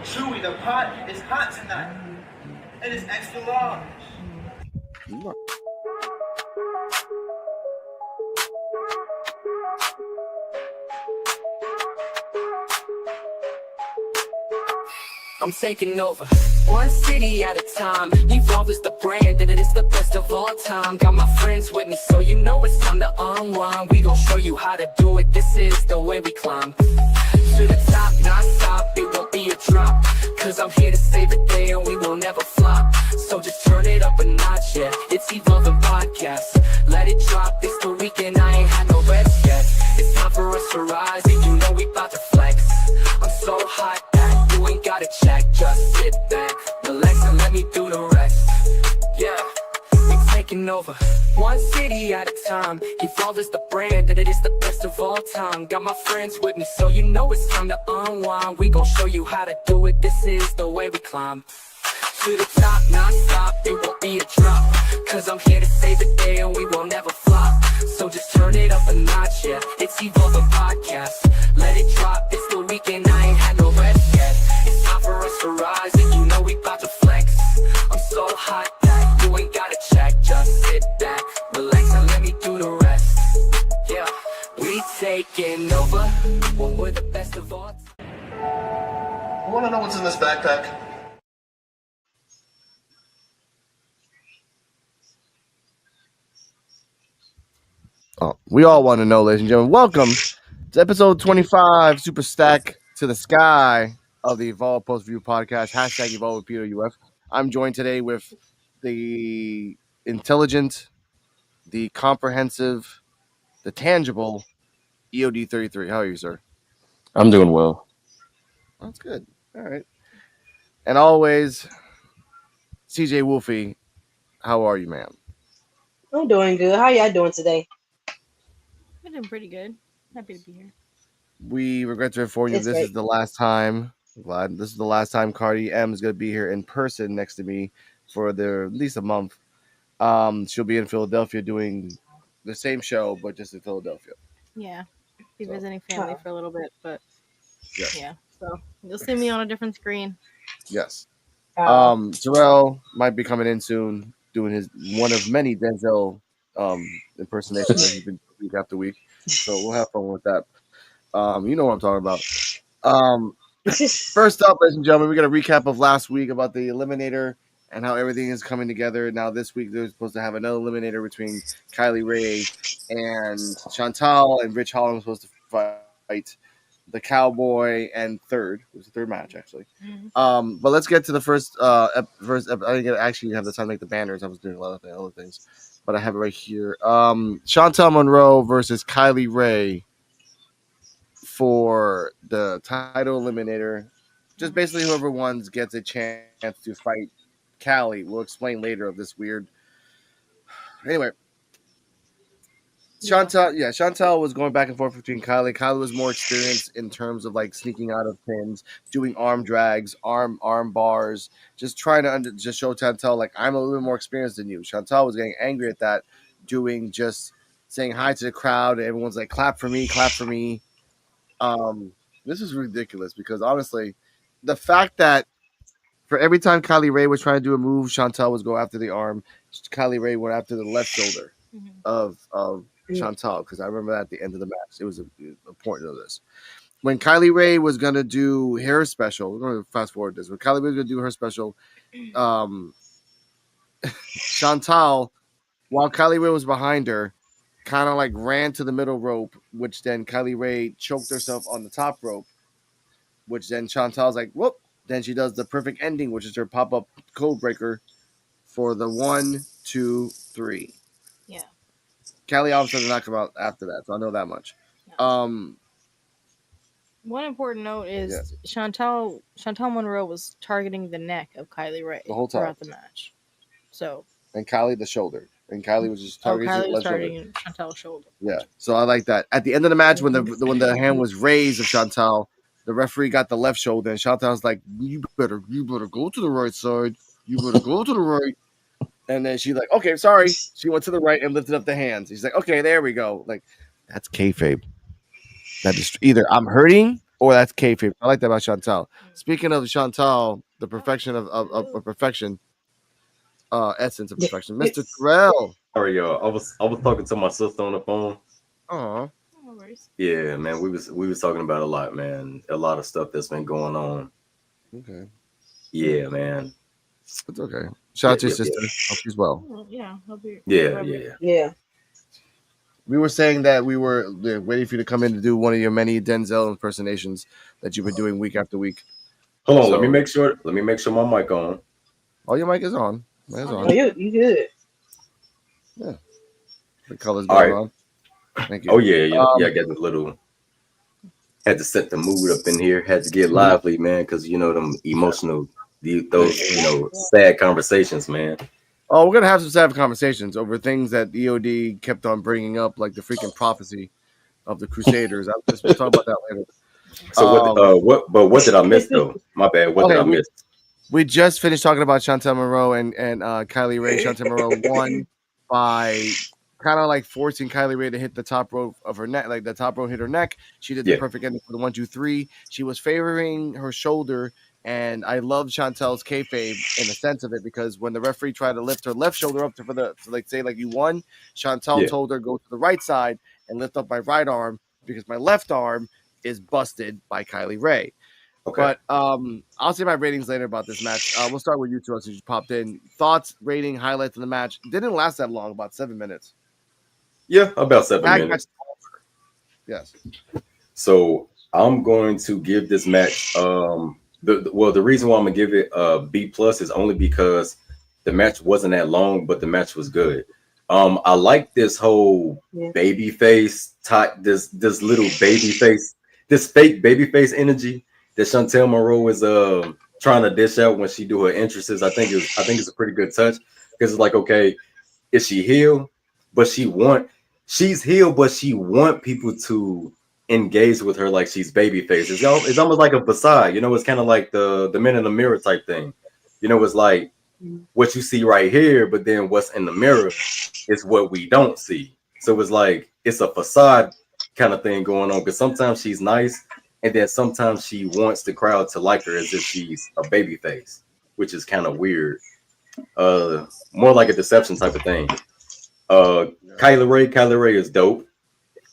Chewy, the pot is hot tonight. And it's extra large. I'm taking over, one city at a time. Evolve is the brand, and it is the best of all time. Got my friends with me, so you know it's time to unwind. We gon' show you how to do it, this is the way we climb. To the top, not stop, it won't be a drop. Cause I'm here to save the day and we will never flop. So just turn it up a notch, yeah. It's Evolving Podcast, let it drop. It's the weekend, I ain't had no rest yet. It's time for us to rise, and you know we bout to flex. I'm so hot that you ain't gotta check. Just sit back, relax, and let me do the rest. Yeah, we taking over, one city at a time. Evolve is the brand, and it is the best of all time. Got my friends with me, so you know it's time to unwind. We gon' show you how to do it, this is the way we climb. To the top, non-stop, it won't be a drop. Cause I'm here to save the day and we will never flop. So just turn it up a notch, yeah. It's Evolving Podcast, let it drop. It's the weekend, I ain't had no rest yet. It's time for us to rise, and you know we bout to flex. I'm so hot that you ain't gotta check. Just sit back, relax, and let me do the rest. Yeah, we taking over, when we're the best of all time. I wanna know what's in this backpack. Oh, we all want to know, ladies and gentlemen. Welcome to episode 25, Super Stack to the Sky of the Evolve Post Review Podcast. Hashtag Evolve with Peter UF. I'm joined today with the intelligent, the comprehensive, the tangible EOD33. How are you, sir? I'm doing well. That's good. All right. And always, Ceejaywolfy. How are you, ma'am? I'm doing good. How y'all doing today? I'm doing pretty good. Happy to be here. We regret to inform you this is the last time. I'm glad this is the last time Cardi M is going to be here in person next to me for at least a month. She'll be in Philadelphia doing the same show, but just in Philadelphia. Yeah, be visiting family for a little bit, but yeah. So you'll see me on a different screen. Yes. Terrell might be coming in soon, doing his one of many Denzel impersonations that he's been doing week after week. So we'll have fun with that. You know what I'm talking about. First up, ladies and gentlemen, we got a recap of last week about the Eliminator and how everything is coming together. Now this week they're supposed to have another Eliminator between Kylie Rae and Chantal, and Rich Holland was supposed to fight the Cowboy and third. It was the third match actually. Mm-hmm. But let's get to the first. I didn't actually have the time to make the banners. I was doing a lot of other things, but I have it right here. Chantal Monroe versus Kylie Rae for the title eliminator. Just basically whoever wins gets a chance to fight Callie. We'll explain later of this weird. Anyway, Chantal was going back and forth between Kylie. Kylie was more experienced in terms of like sneaking out of pins, doing arm drags, arm bars, just trying to just show Chantal like I'm a little bit more experienced than you. Chantal was getting angry at that, just saying hi to the crowd. And everyone's like, clap for me, clap for me. This is ridiculous because honestly, the fact that for every time Kylie Rae was trying to do a move, Chantal was go after the arm. Kylie Rae went after the left shoulder of Chantal, because I remember that at the end of the match. It was a point of this. When Kylie Rae was going to do her special, we're going to fast forward this. When Kylie Rae was going to do her special, Chantal, while Kylie Rae was behind her, kind of like ran to the middle rope, which then Kylie Rae choked herself on the top rope, which then Chantal's like, whoop. Then she does the perfect ending, which is her pop-up code breaker for the 1, 2, 3. Yeah. Callie obviously did not come out after that, so I know that much. Yeah. One important note is Chantal Monroe was targeting the neck of Kylie Rae the whole time throughout the match. So and Kylie the shoulder, and Kylie was just targeting Chantal's shoulder. Yeah, so I like that. At the end of the match, when the hand was raised of Chantal, the referee got the left shoulder, and Chantal's like, "You better go to the right side. You better go to the right." And then she's like, "Okay, sorry." She went to the right and lifted up the hands. He's like, "Okay, there we go." Like, that's kayfabe. That is either I'm hurting Or that's kayfabe. I like that about Chantal. Speaking of Chantal, the perfection of perfection, essence of perfection, Mr. Terrell. Sorry, y'all. I was talking to my sister on the phone. Oh, No worries. Yeah, man. We was talking about a lot, man. A lot of stuff that's been going on. okay. Yeah, man. It's okay. Shout out to your Yeah, sister. Hope she's well. Oh, yeah, I'll be. yeah. Yeah. We were saying that we were waiting for you to come in to do one of your many Denzel impersonations that you've been doing week after week. Hold on, So- let me make sure. Let me make sure my mic on. Oh, your mic is on. Mic is Oh, on. you good. Yeah. The color's All going right. on. Thank you. Oh yeah. I got a little. Had to set the mood up in here. Had to get lively, man, because you know them emotional, those sad conversations, man. Oh, we're gonna have some sad conversations over things that EOD kept on bringing up, like the freaking prophecy of the Crusaders. We'll talk about that later. So what did I miss though? My bad. What did I miss? We just finished talking about Chantel Monroe and Kylie Ray. Chantel Monroe won by kind of like forcing Kylie Ray to hit the top rope of her neck, like the top rope hit her neck. She did the perfect ending for the 1, 2, 3. She was favoring her shoulder, and I love Chantel's kayfabe in the sense of it because when the referee tried to lift her left shoulder up to like say like you won, Chantel told her go to the right side and lift up my right arm because my left arm is busted by Kylie Ray. Okay. But I'll say my ratings later about this match. We'll start with you two since you popped in. Thoughts, rating, highlights of the match. Didn't last that long, about 7 minutes. Yeah, about 7 minutes. Yes. So I'm going to give this match. The reason why I'm gonna give it a B plus is only because the match wasn't that long, but the match was good. I like this whole baby face type, this little baby face, this fake baby face energy that Chantel Monroe is trying to dish out when she do her entrances. I think it's a pretty good touch because it's like, okay, is she heel? But she's heel, but she want people to engage with her like she's babyface. It's almost like a facade, it's kind of like the men in the mirror type thing. It's like what you see right here, but then what's in the mirror is what we don't see. So it's like it's a facade kind of thing going on because sometimes she's nice, and then sometimes she wants the crowd to like her as if she's a baby face, which is kind of weird. More like a deception type of thing. Kylie Ray is dope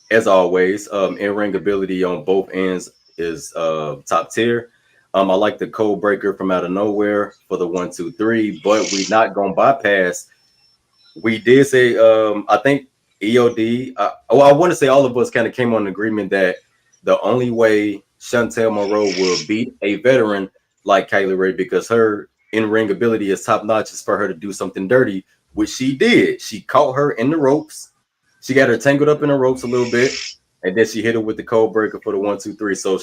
as always. In-ring ability on both ends is top tier. I like the code breaker from out of nowhere for the 1, 2, 3, but we not gonna bypass. We did say I think EOD. I want to say all of us kind of came on an agreement that the only way Chantel Monroe will beat a veteran like Kylie Ray because her in-ring ability is top notch is for her to do something dirty, which she did. She caught her in the ropes. She got her tangled up in the ropes a little bit, and then she hit her with the code breaker for the 1, 2, 3. So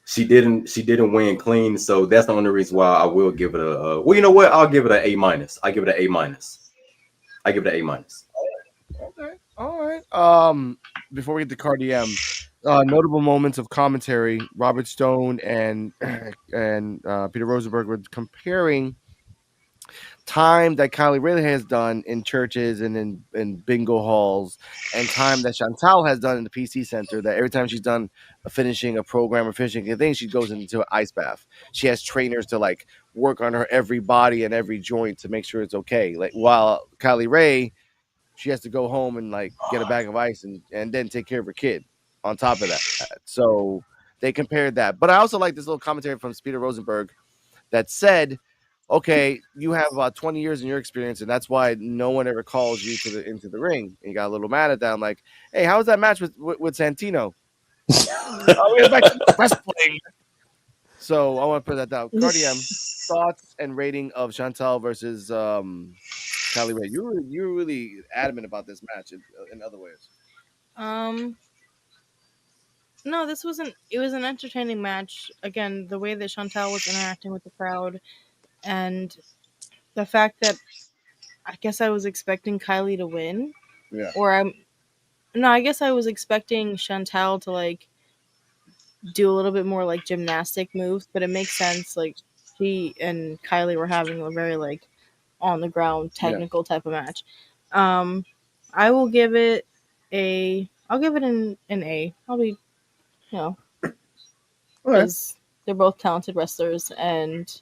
she didn't win clean. So that's the only reason why I will give it a. Well, you know what? I'll give it an A minus. I give it an A minus. I give it an A minus. Okay. All right. Before we get to Cardiem, notable moments of commentary. Robert Stone and Peter Rosenberg were comparing time that Kylie Ray has done in churches and in bingo halls, and time that Chantal has done in the PC Center. That every time she's done finishing a program or finishing a thing, she goes into an ice bath. She has trainers to like work on her every body and every joint to make sure it's okay. Like while Kylie Ray, she has to go home and like get a bag of ice and then take care of her kid on top of that. So they compared that. But I also like this little commentary from Peter Rosenberg that said, okay, you have about 20 years in your experience, and that's why no one ever calls you into the ring. And you got a little mad at that. I'm like, hey, how was that match with Santino? We're back to wrestling. So I want to put that down. Cardiem, thoughts and rating of Chantal versus Kylie Ray. You were really adamant about this match in other ways. No, this wasn't. It was an entertaining match. Again, the way that Chantal was interacting with the crowd, and the fact that I guess I was expecting Kylie to win. Yeah. I guess I was expecting Chantal to like do a little bit more like gymnastic moves, but it makes sense. Like she and Kylie were having a very like on the ground technical type of match. I will give it I'll give it an A. I'll be, Okay. because they're both talented wrestlers, and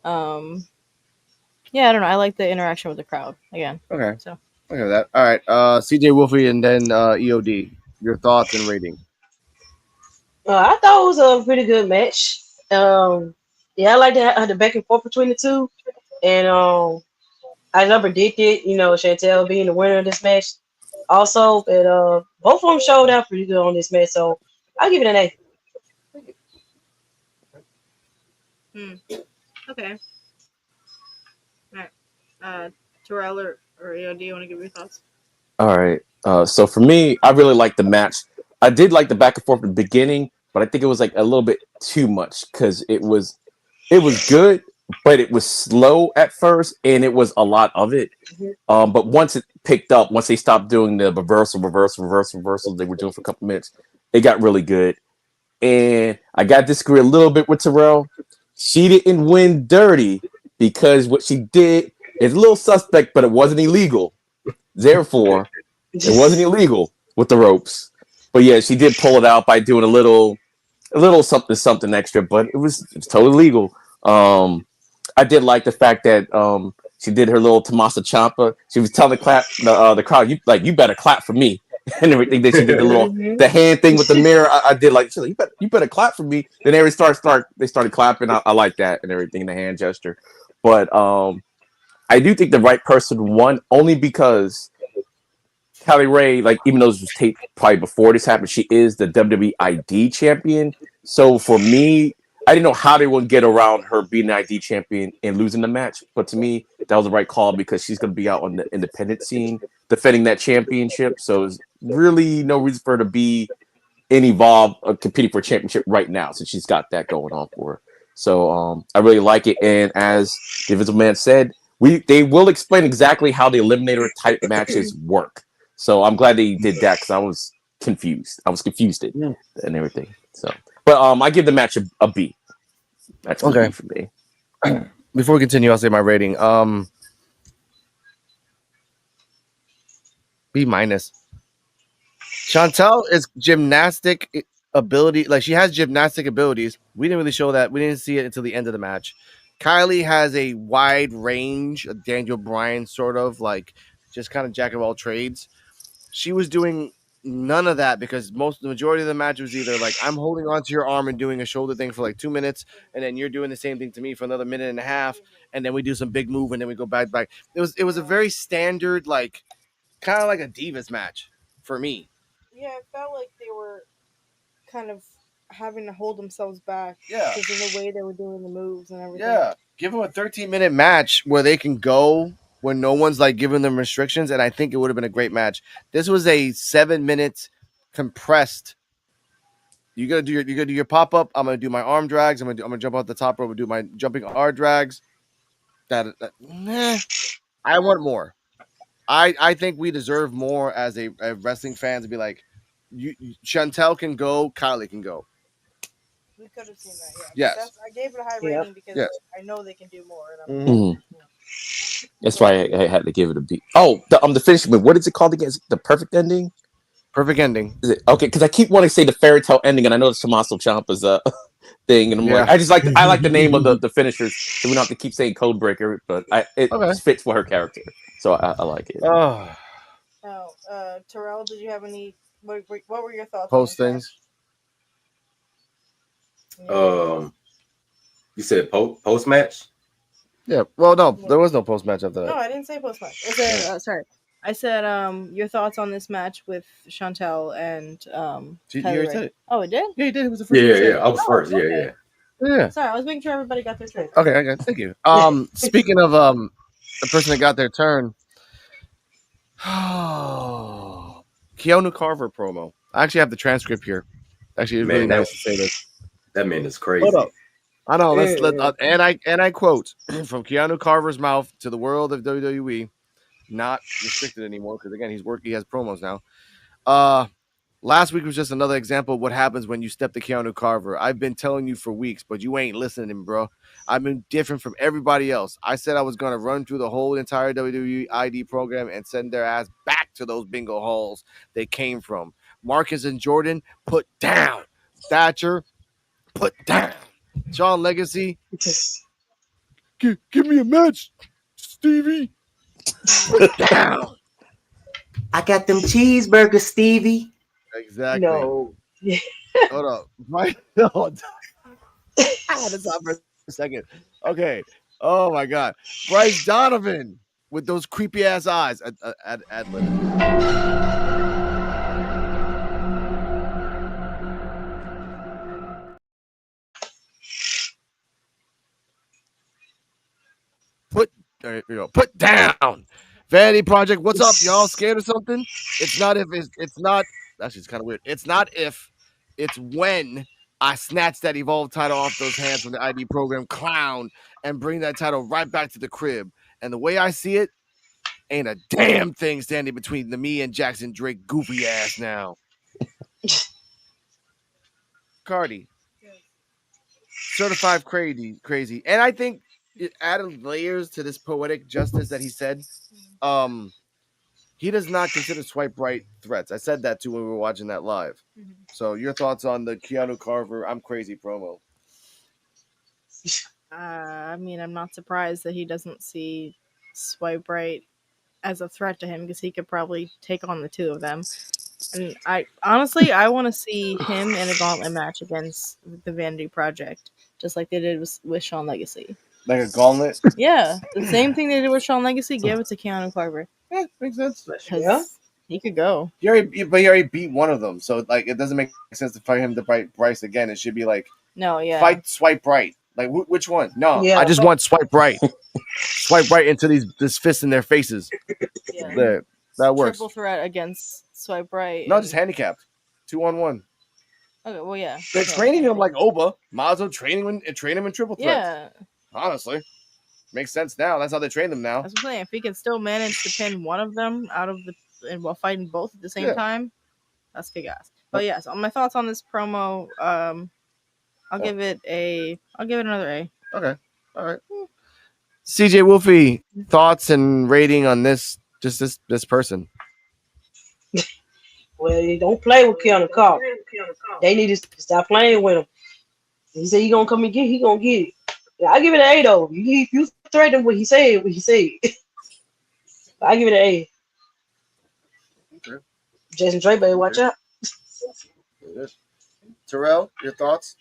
yeah, I don't know. I like the interaction with the crowd again. Okay. So Look at that. All right. Ceejaywolfy and then EOD. Your thoughts and rating. I thought it was a pretty good match. Yeah, I like the back and forth between the two, and I never predicted, Chantel being the winner of this match. Also, but both of them showed out pretty good on this match, so I'll give it an A. okay, all right. Terrell or EO, do you want to give your thoughts? All right. So for me, I really liked the match. I did like the back and forth at the beginning, but I think it was like a little bit too much because it was good, but it was slow at first, and it was a lot of it. But once it picked up, once they stopped doing the reversal they were doing for a couple minutes, it got really good. And I got to disagree a little bit with Terrell. She didn't win dirty because what she did is a little suspect, but it wasn't illegal. Therefore, it wasn't illegal with the ropes. But yeah, she did pull it out by doing a little something extra, but it's totally legal. I did like the fact that she did her little Tomasa Ciampa. She was telling the crowd, you better clap for me and everything. Then she did the hand thing with the mirror. I did like, she's like, you better clap for me. Then they started clapping. I like that and everything, the hand gesture. But I do think the right person won only because Callie Ray, like, even though this was taped probably before this happened, she is the WWE ID champion. So for me, I didn't know how they would get around her being the ID champion and losing the match. But to me, that was the right call because she's going to be out on the independent scene defending that championship. So there's really no reason for her to be in Evolve competing for a championship right now since she's got that going on for her. So I really like it. And as the Invisible Man said, they will explain exactly how the Eliminator type matches work. So I'm glad they did that because I was confused. I was confused and everything. So, but I give the match a B. That's a Okay. B for me. Before we continue, I'll say my rating. B minus. Chantel is gymnastic ability. Like, she has gymnastic abilities. We didn't really show that. We didn't see it until the end of the match. Kylie has a wide range, a Daniel Bryan sort of, like, just kind of jack of all trades. She was doing none of that because the majority of the match was either like, I'm holding onto your arm and doing a shoulder thing for like 2 minutes, and then you're doing the same thing to me for another minute and a half, and then we do some big move, and then we go back. It was a very standard, like, kind of like a Divas match for me. Yeah, it felt like they were kind of having to hold themselves back Yeah. because of the way they were doing the moves and everything. Yeah, give them a 13-minute match where they can go when no one's like giving them restrictions, and I think it would have been a great match. This was a 7-minute compressed. You gotta do your pop up. I'm gonna do my arm drags. I'm gonna jump out the top rope and do my jumping R drags. I want more. I think we deserve more as a wrestling fan to be like, Chantel can go, Kylie can go. We could have seen that. Yeah. Yes. I gave it a high Yeah. rating because Yes. I know they can do more. And Mhm. Mhm. That's why I had to give it a B. Oh, the finish move. What is it called again? Is it the perfect ending? Perfect ending. Is it okay? Because I keep wanting to say the fairy tale ending, and I know it's Tommaso Ciampa's thing, and I'm like, I like the name of the finishers, so we don't have to keep saying Codebreaker, but it Okay. fits for her character, so I like it. Oh, Now, Terrell, did you have any? What were your thoughts? post on things. this match? You said post match. Yeah. Well, no, there was no post match after No, that. I didn't say post match. I said sorry. I said your thoughts on this match with Chantel and You Kylie already Ray. said it. Oh, it did. Yeah, you did. It was the first. Yeah. I was first. Yeah, okay. Yeah. Sorry, I was making sure everybody got their turn. Okay. Thank you. Speaking of the person that got their turn, Keanu Carver promo. I actually have the transcript here. Actually, it's really Man, nice to say this. that man is crazy. Hold up. I know. And I quote from Keanu Carver's mouth to the world of WWE, not restricted anymore because again he has promos now. Last week was just another example of what happens when you step to Keanu Carver. I've been telling you for weeks, but you ain't listening, bro. I've been different from everybody else. I said I was going to run through the whole entire WWE ID program and send their ass back to those bingo halls they came from. Marcus and Jordan, put down. Thatcher, Put down. John Legacy. Give me a match, Stevie. Put down. I got them cheeseburgers, Stevie. Exactly. No. Hold up. Right. Hold on. I had to stop for a second. Okay. Oh my God. Bryce Donovan with those creepy ass eyes. Ad lib. Put down. Vanity Project. What's up, y'all? Scared of something? It's not if it's not. Actually, it's kind of weird. It's not if. It's when I snatch that Evolve title off those hands from the ID program clown and bring that title right back to the crib. And the way I see it, ain't a damn thing standing between me and Jackson Drake goofy ass now. Cardi. Certified crazy. And I think it added layers to this poetic justice that he said. He does not consider swipe right threats. I said that too when we were watching that live. Mm-hmm. So your thoughts on the Keanu Carver I'm crazy promo? I mean, I'm not surprised that he doesn't see swipe right as a threat to him because he could probably take on the two of them. And I want to see him in a gauntlet match against the Vanity Project, just like they did with Shawn Legacy. Like a gauntlet? Yeah, the same thing they did with Shawn Legacy. Give it to Keanu Carver. Yeah, makes sense. Yeah, he could go. He already beat one of them, so like it doesn't make sense to fight him to fight Bryce again. It should be like fight swipe right. Like which one? No, yeah. I just want swipe right. Swipe right into this fist in their faces. Yeah. There, that works. Triple threat against swipe right. No, just handicapped. 2-on-1. Okay, well yeah. They're training him like Oba. Mazo train him in triple threats. Yeah. Honestly. Makes sense now. That's how they train them now. That's what I'm saying. If he can still manage to pin one of them out of and while fighting both at the same time, that's kick ass. But yeah, so my thoughts on this promo, I'll give it another A. Okay. All right. Ceejaywolfy, thoughts and rating on this person. Well, they don't play with Keanu Carver. They need to stop playing with him. He said he gonna come and get it. He gonna get it. Yeah, I give it an A though. You threatened what he said. I give it an A. Okay. Jason Drake, better watch out. Terrell, your thoughts?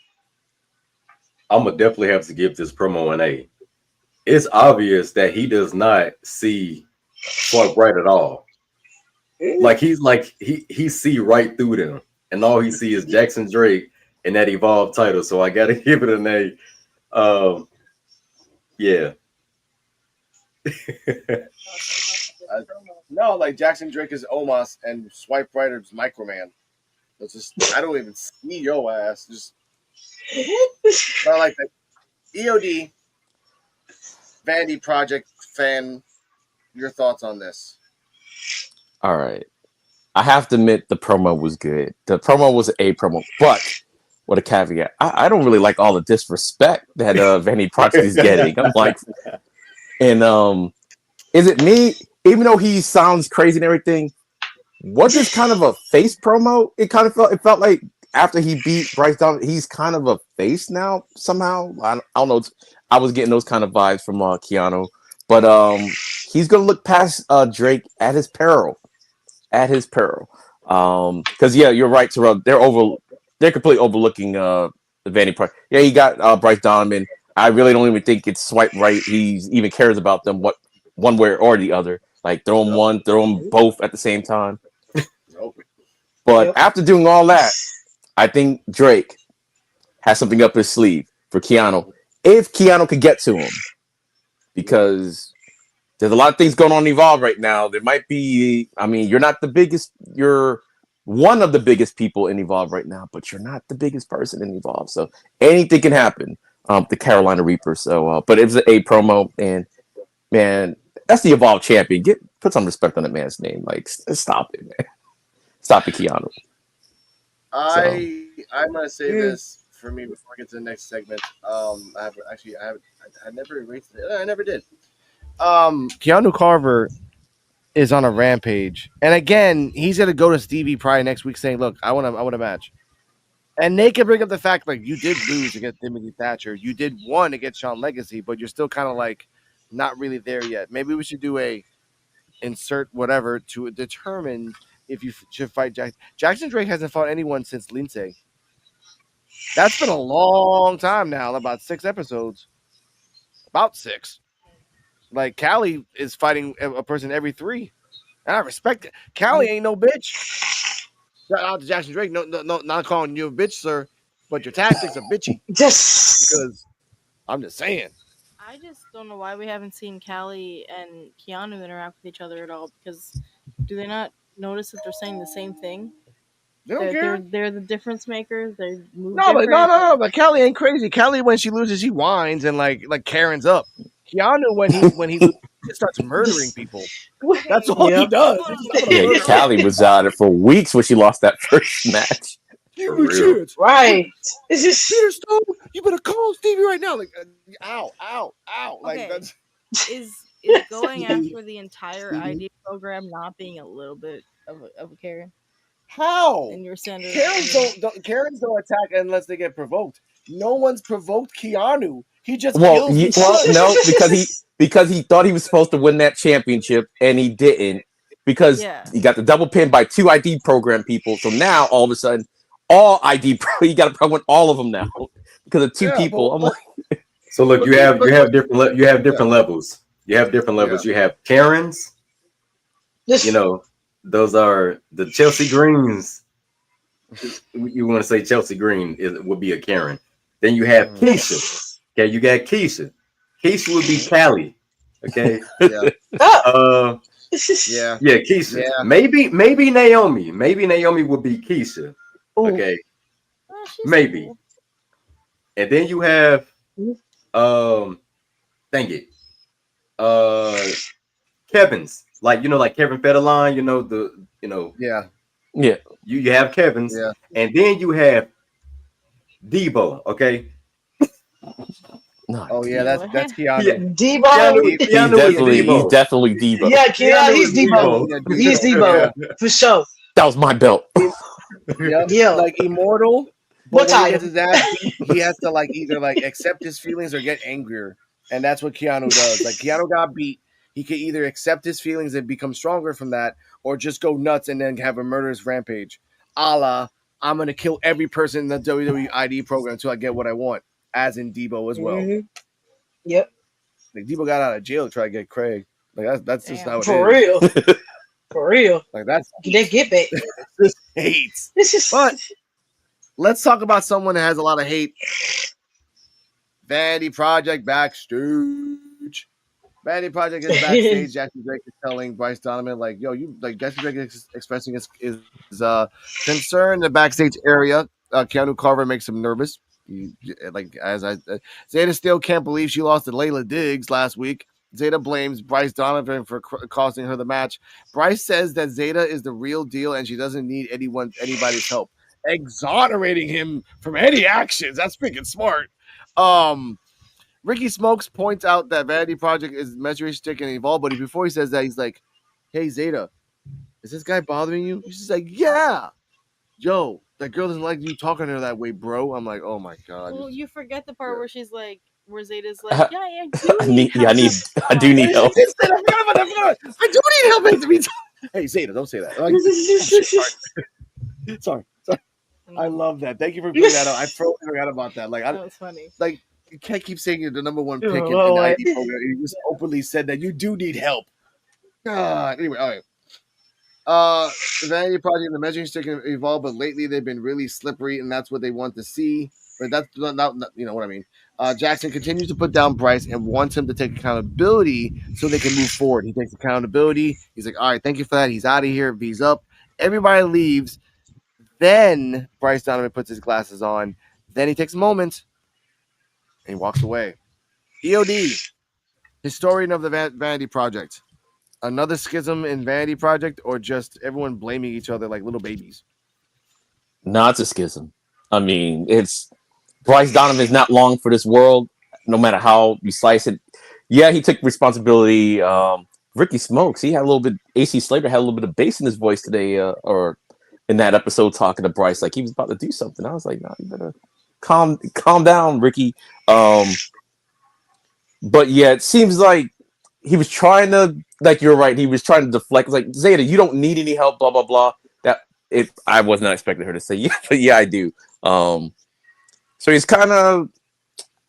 I'm gonna definitely have to give this promo an A. It's obvious that he does not see swipe right at all. Like he see right through them, and all he see is Jackson Drake and that Evolve title. So I gotta give it an A. Yeah. No, like Jackson Drake is Omos and swipe right is Microman. That's just I don't even see your ass. Just I like that. EOD Vanity Project fan, your thoughts on this? All right. I have to admit the promo was good. The promo was an A promo, but with a caveat. I don't really like all the disrespect that Vanity Project is getting. I'm like, and is it me? Even though he sounds crazy and everything, was this kind of a face promo? It felt like after he beat Bryce Donovan, he's kind of a face now somehow. I don't know. I was getting those kind of vibes from Keanu, but he's gonna look past Drake at his peril. Because you're right, Terrell. They're completely overlooking the Vanity Project. Yeah, he got Bryce Donovan. I really don't even think it's swipe right. He even cares about them one way or the other. Like throw them both at the same time. But after doing all that, I think Drake has something up his sleeve for Keanu. If Keanu could get to him, because there's a lot of things going on in Evolve right now. There might be, you're not the biggest, you're one of the biggest people in Evolve right now, but you're not the biggest person in Evolve. So anything can happen. The Carolina Reaper. So, but it was an A promo, and man, that's the Evolve champion. Put some respect on that man's name. Like, stop it, man. Stop it, Keanu. I'm gonna say this for me before I get to the next segment. I never erased it. I never did. Keanu Carver is on a rampage, and again, he's gonna go to Stevie probably next week saying, "Look, I want a match." And they can bring up the fact like you did lose against Timothy Thatcher, you did won against Sean Legacy, but you're still kind of like not really there yet. Maybe we should do a insert whatever to determine if you should fight Jackson Drake hasn't fought anyone since Lindsay. That's been a long time now, about 6 episodes. About 6. Like Callie is fighting a person every 3. And I respect it. Callie ain't no bitch. Shout out to Jackson Drake. No, not calling you a bitch, sir, but your tactics are bitchy. Just Because I'm just saying. I just don't know why we haven't seen Callie and Keanu interact with each other at all. Because do they not notice that they're saying the same thing? They don't care. They're the difference makers. They move No, different. no. But Callie ain't crazy. Callie, when she loses, she whines and like Karen's up. Keanu, when he loses, he starts murdering people. That's all he does. Yeah, Callie was out for weeks when she lost that first match. Give me chance. Right. It's just Peter Stone, you better call Stevie right now. Like, ow. Like Okay. that's Is going after the entire ID program not being a little bit of a Karen? how. And your standard. Karens don't attack unless they get provoked. No one's provoked Keanu. He just Well, kills no, because he thought he was supposed to win that championship and he didn't because he got the double pin by 2 ID program people. So now all of a sudden, all ID you got to promote all of them now because of 2 people. I'm like, so look, you have different levels. You have different levels. You have Karens. You know, those are the Chelsea Greens. You want to say Chelsea Green would be a Karen. Then you have Keisha. Okay, you got Keisha. Keisha would be Callie. Okay. Yeah. Keisha. Yeah. Maybe Naomi. Maybe Naomi would be Keisha. Okay. Maybe. Cool. And then you have Kevin's. Like Kevin Federline, Yeah. You have Kevin's, and then you have Debo, okay? No, oh yeah, that's Keanu. Yeah. Debo. He's definitely Debo. Yeah, he's Debo. He's Debo for sure. That was my belt. Yeah. Like Immortal. What when time? he gets his ass beat, he has to either accept his feelings or get angrier, and that's what Keanu does. Like Keanu got beat, he could either accept his feelings and become stronger from that, or just go nuts and then have a murderous rampage. A la, I'm gonna kill every person in the WWE ID program until I get what I want, as in Debo as well. Mm-hmm. Yep. Like Debo got out of jail to try to get Craig. Like that's just how it for is. Real. For real. Like that's they get back. This hates. But let's talk about someone that has a lot of hate. Vanity Project backstage. Vanity Project is backstage. Jackson Drake is telling Bryce Donovan, like, yo, Jackson Drake is expressing his concern in the backstage area. Keanu Carver makes him nervous. Zeta still can't believe she lost to Layla Diggs last week. Zeta blames Bryce Donovan for costing her the match. Bryce says that Zeta is the real deal and she doesn't need anybody's help, exonerating him from any actions. That's freaking smart. Ricky Smokes points out that Vanity Project is measuring stick and Evolve, but before he says that, he's like, "Hey Zeta, is this guy bothering you?" She's like, "Yeah, yo, that girl doesn't like you talking to her that way, bro." I'm like, "Oh my god." Well, you forget the part where she's like, where Zeta's like, "Yeah, I do need help." I do need help. Hey Zeta, don't say that. Sorry. I love that. Thank you for bringing that up. I totally forgot about that. Like, that was funny. Like, you can't keep saying you're the number 1 pick in the ID program. You just openly said that you do need help. God. Anyway, all right. The Vanity Project and the measuring stick can evolve, but lately they've been really slippery, and that's what they want to see. But that's not you know what I mean. Jackson continues to put down Bryce and wants him to take accountability so they can move forward. He takes accountability. He's like, all right, thank you for that. He's out of here. V's up. Everybody leaves. Then Bryce Donovan puts his glasses on. Then he takes a moment and he walks away. EOD, historian of the Vanity Project. Another schism in Vanity Project, or just everyone blaming each other like little babies? No, it's a schism. I mean, it's Bryce Donovan's not long for this world, no matter how you slice it. Yeah, he took responsibility. Ricky Smokes, he had a little bit. AC Slater had a little bit of bass in his voice today, or in that episode talking to Bryce, like he was about to do something. I was like, no, you better calm down, Ricky. But yeah, it seems like he was trying to, like you're right, he was trying to deflect. Like, Zeta, you don't need any help, blah blah blah. That it, I was not expecting her to say, yeah, but yeah, I do. So he's kind of,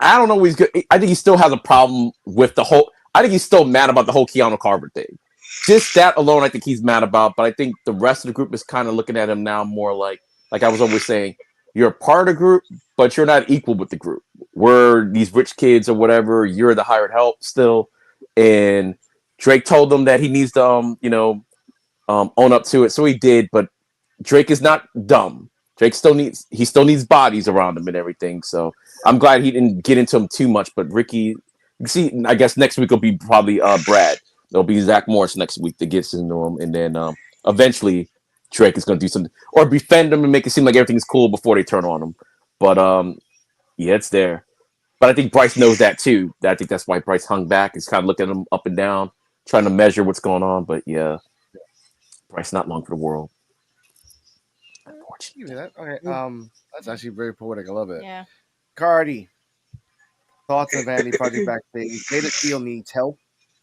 I don't know. He's good. I think he still has a problem with the whole. I think he's still mad about the whole Keanu Carver thing. Just that alone, I think he's mad about. But I think the rest of the group is kind of looking at him now more like I was always saying, you're a part of the group, but you're not equal with the group. We're these rich kids or whatever. You're the hired help still. And Drake told them that he needs to, own up to it. So he did. But Drake is not dumb. Drake still needs bodies around him and everything. So I'm glad he didn't get into him too much. But Ricky, you see, I guess next week will be probably Brad. There'll be Zach Morris next week that gets into him, and then eventually Drake is going to do something or befriend him and make it seem like everything's cool before they turn on him. But yeah, it's there. But I think Bryce knows that too. I think that's why Bryce hung back. He's kind of looking at him up and down, trying to measure what's going on. But yeah, Bryce not long for the world. Give me that. Okay. That's actually very poetic. I love it. Yeah. Cardi. Thoughts on Vanity Project backstage. Zeta Steel needs help,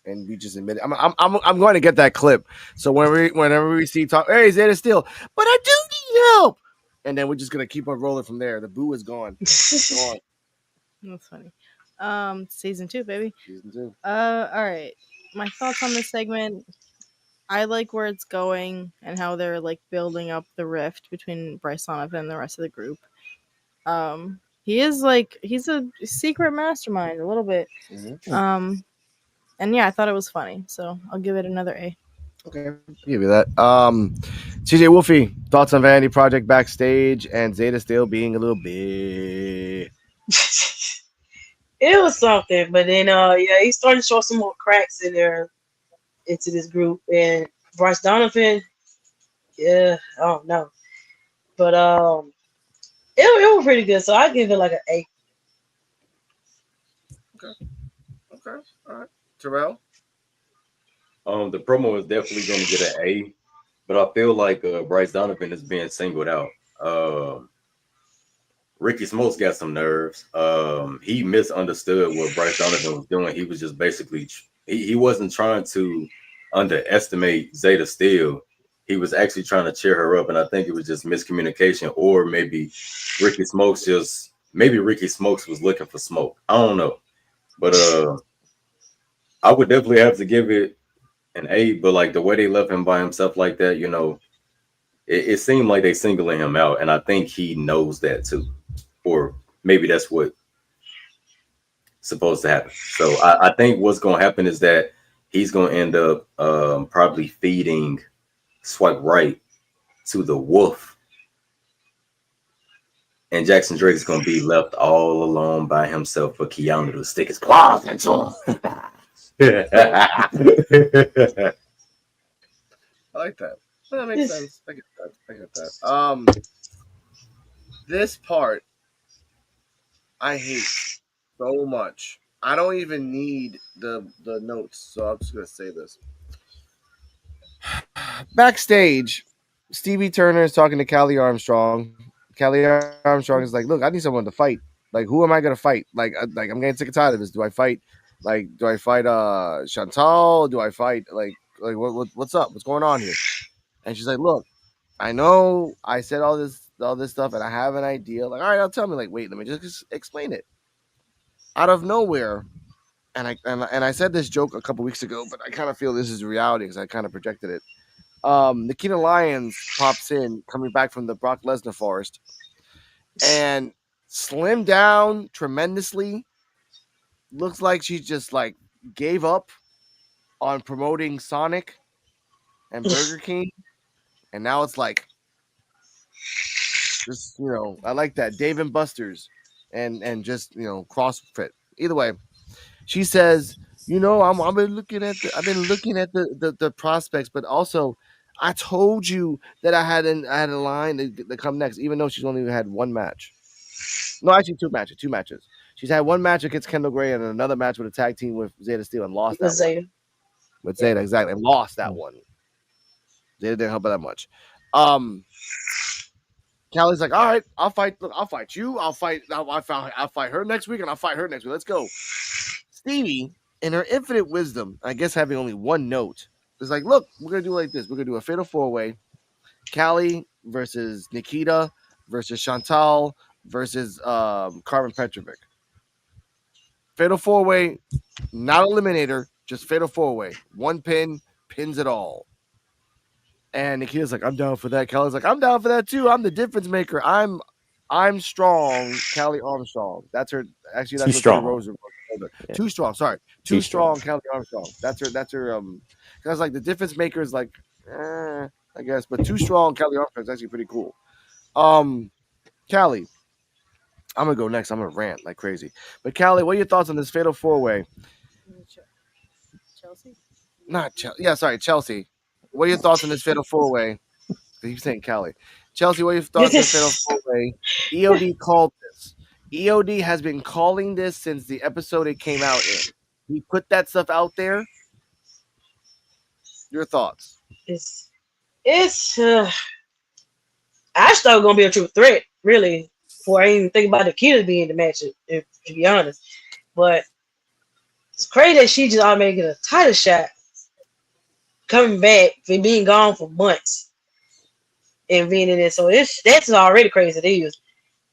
and we just admit it. I'm going to get that clip. So whenever we see talk, hey Zeta Steel, but I do need help, and then we're just gonna keep on rolling from there. The boo is gone. It's gone. That's funny. Season 2, baby. Season 2. All right. My thoughts on this segment. I like where it's going and how they're like building up the rift between Bryce Donovan and the rest of the group. He's a secret mastermind a little bit. Mm-hmm. And yeah, I thought it was funny, so I'll give it another A. Okay, give you that. Ceejaywolfy, thoughts on Vanity Project backstage and Zeta Steel being a little bit. It was something, but then he started to show some more cracks in there into this group, and Bryce Donovan, I don't know, but it was pretty good, so I give it like an A. Okay, all right. Terrell. The promo is definitely going to get an A, but I feel like Bryce Donovan is being singled out. Ricky Smokes got some nerves. He misunderstood what Bryce Donovan was doing. He was just basically he wasn't trying to underestimate Zeta Steel. He was actually trying to cheer her up, and I think it was just miscommunication, or maybe Ricky Smokes was looking for smoke. I don't know, but I would definitely have to give it an A. But like the way they left him by himself like that, it seemed like they singling him out, and I think he knows that too, or maybe that's what supposed to happen. So I think what's going to happen is that he's going to end up probably feeding Swipe Right to the wolf, and Jackson Drake is going to be left all alone by himself for Keanu to stick his claws into him. I like that. That makes sense. I get that. This part I hate so much. I don't even need the notes, so I'm just gonna say this. Backstage, Stevie Turner is talking to Callie Armstrong. Callie Armstrong is like, "Look, I need someone to fight. Like, who am I gonna fight? Like I'm getting sick and tired of this. Do I fight? Do I fight Chantal? Do I fight what's up? What's going on here?" And she's like, "Look, I know I said all this stuff, and I have an idea. Like, all right, I'll tell me. Like, wait, let me just explain it." Out of nowhere, and I said this joke a couple weeks ago, but I kind of feel this is reality because I kind of projected it. Nikita Lyons pops in, coming back from the Brock Lesnar forest, and slimmed down tremendously. Looks like she just like gave up on promoting Sonic and Burger King, and now it's like just I like that Dave and Buster's, and just CrossFit. Either way, she says, I've been looking at the prospects, but also I told you that I had a line to come next, even though she's only had one match. No, actually two matches. She's had one match against Kendall Gray and another match with a tag team with Zeta Steel and lost that Zeta. one. With Zeta, exactly. And lost that one. Zeta didn't help her that much. Callie's like, all right, I'll fight you. I'll fight her next week, and I'll fight her next week. Let's go. Stevie, in her infinite wisdom, I guess having only one note, is like, look, we're gonna do like this. We're gonna do a fatal 4-way. Callie versus Nikita versus Chantal versus Carmen Petrovic. Fatal 4-way, not eliminator, just fatal 4-way. One pin, pins it all. And Nikita's like, I'm down for that. Callie's like, I'm down for that too. I'm the difference maker. I'm strong, Callie Armstrong. That's her. Actually, that's Too what strong. Rose. Yeah. Too strong. Sorry, too strong, Callie Armstrong. That's her. Because like the difference maker is like, I guess, but too strong, Callie Armstrong is actually pretty cool. Callie, I'm gonna go next. I'm gonna rant like crazy. But Callie, what are your thoughts on this fatal 4-way? Chelsea? Not Chelsea. Yeah, sorry, Chelsea. What are your thoughts on this fatal 4-way? He's saying Callie. Chelsea, what are your thoughts on this fatal 4-way? EOD called this. EOD has been calling this since the episode it came out in. He put that stuff out there. Your thoughts? It's I thought it was gonna be a true threat, really, before I even think about Nikita being in the match, to be honest. But it's crazy that she just automatically get a title shot coming back for being gone for months and being in it. So that's already crazy to use.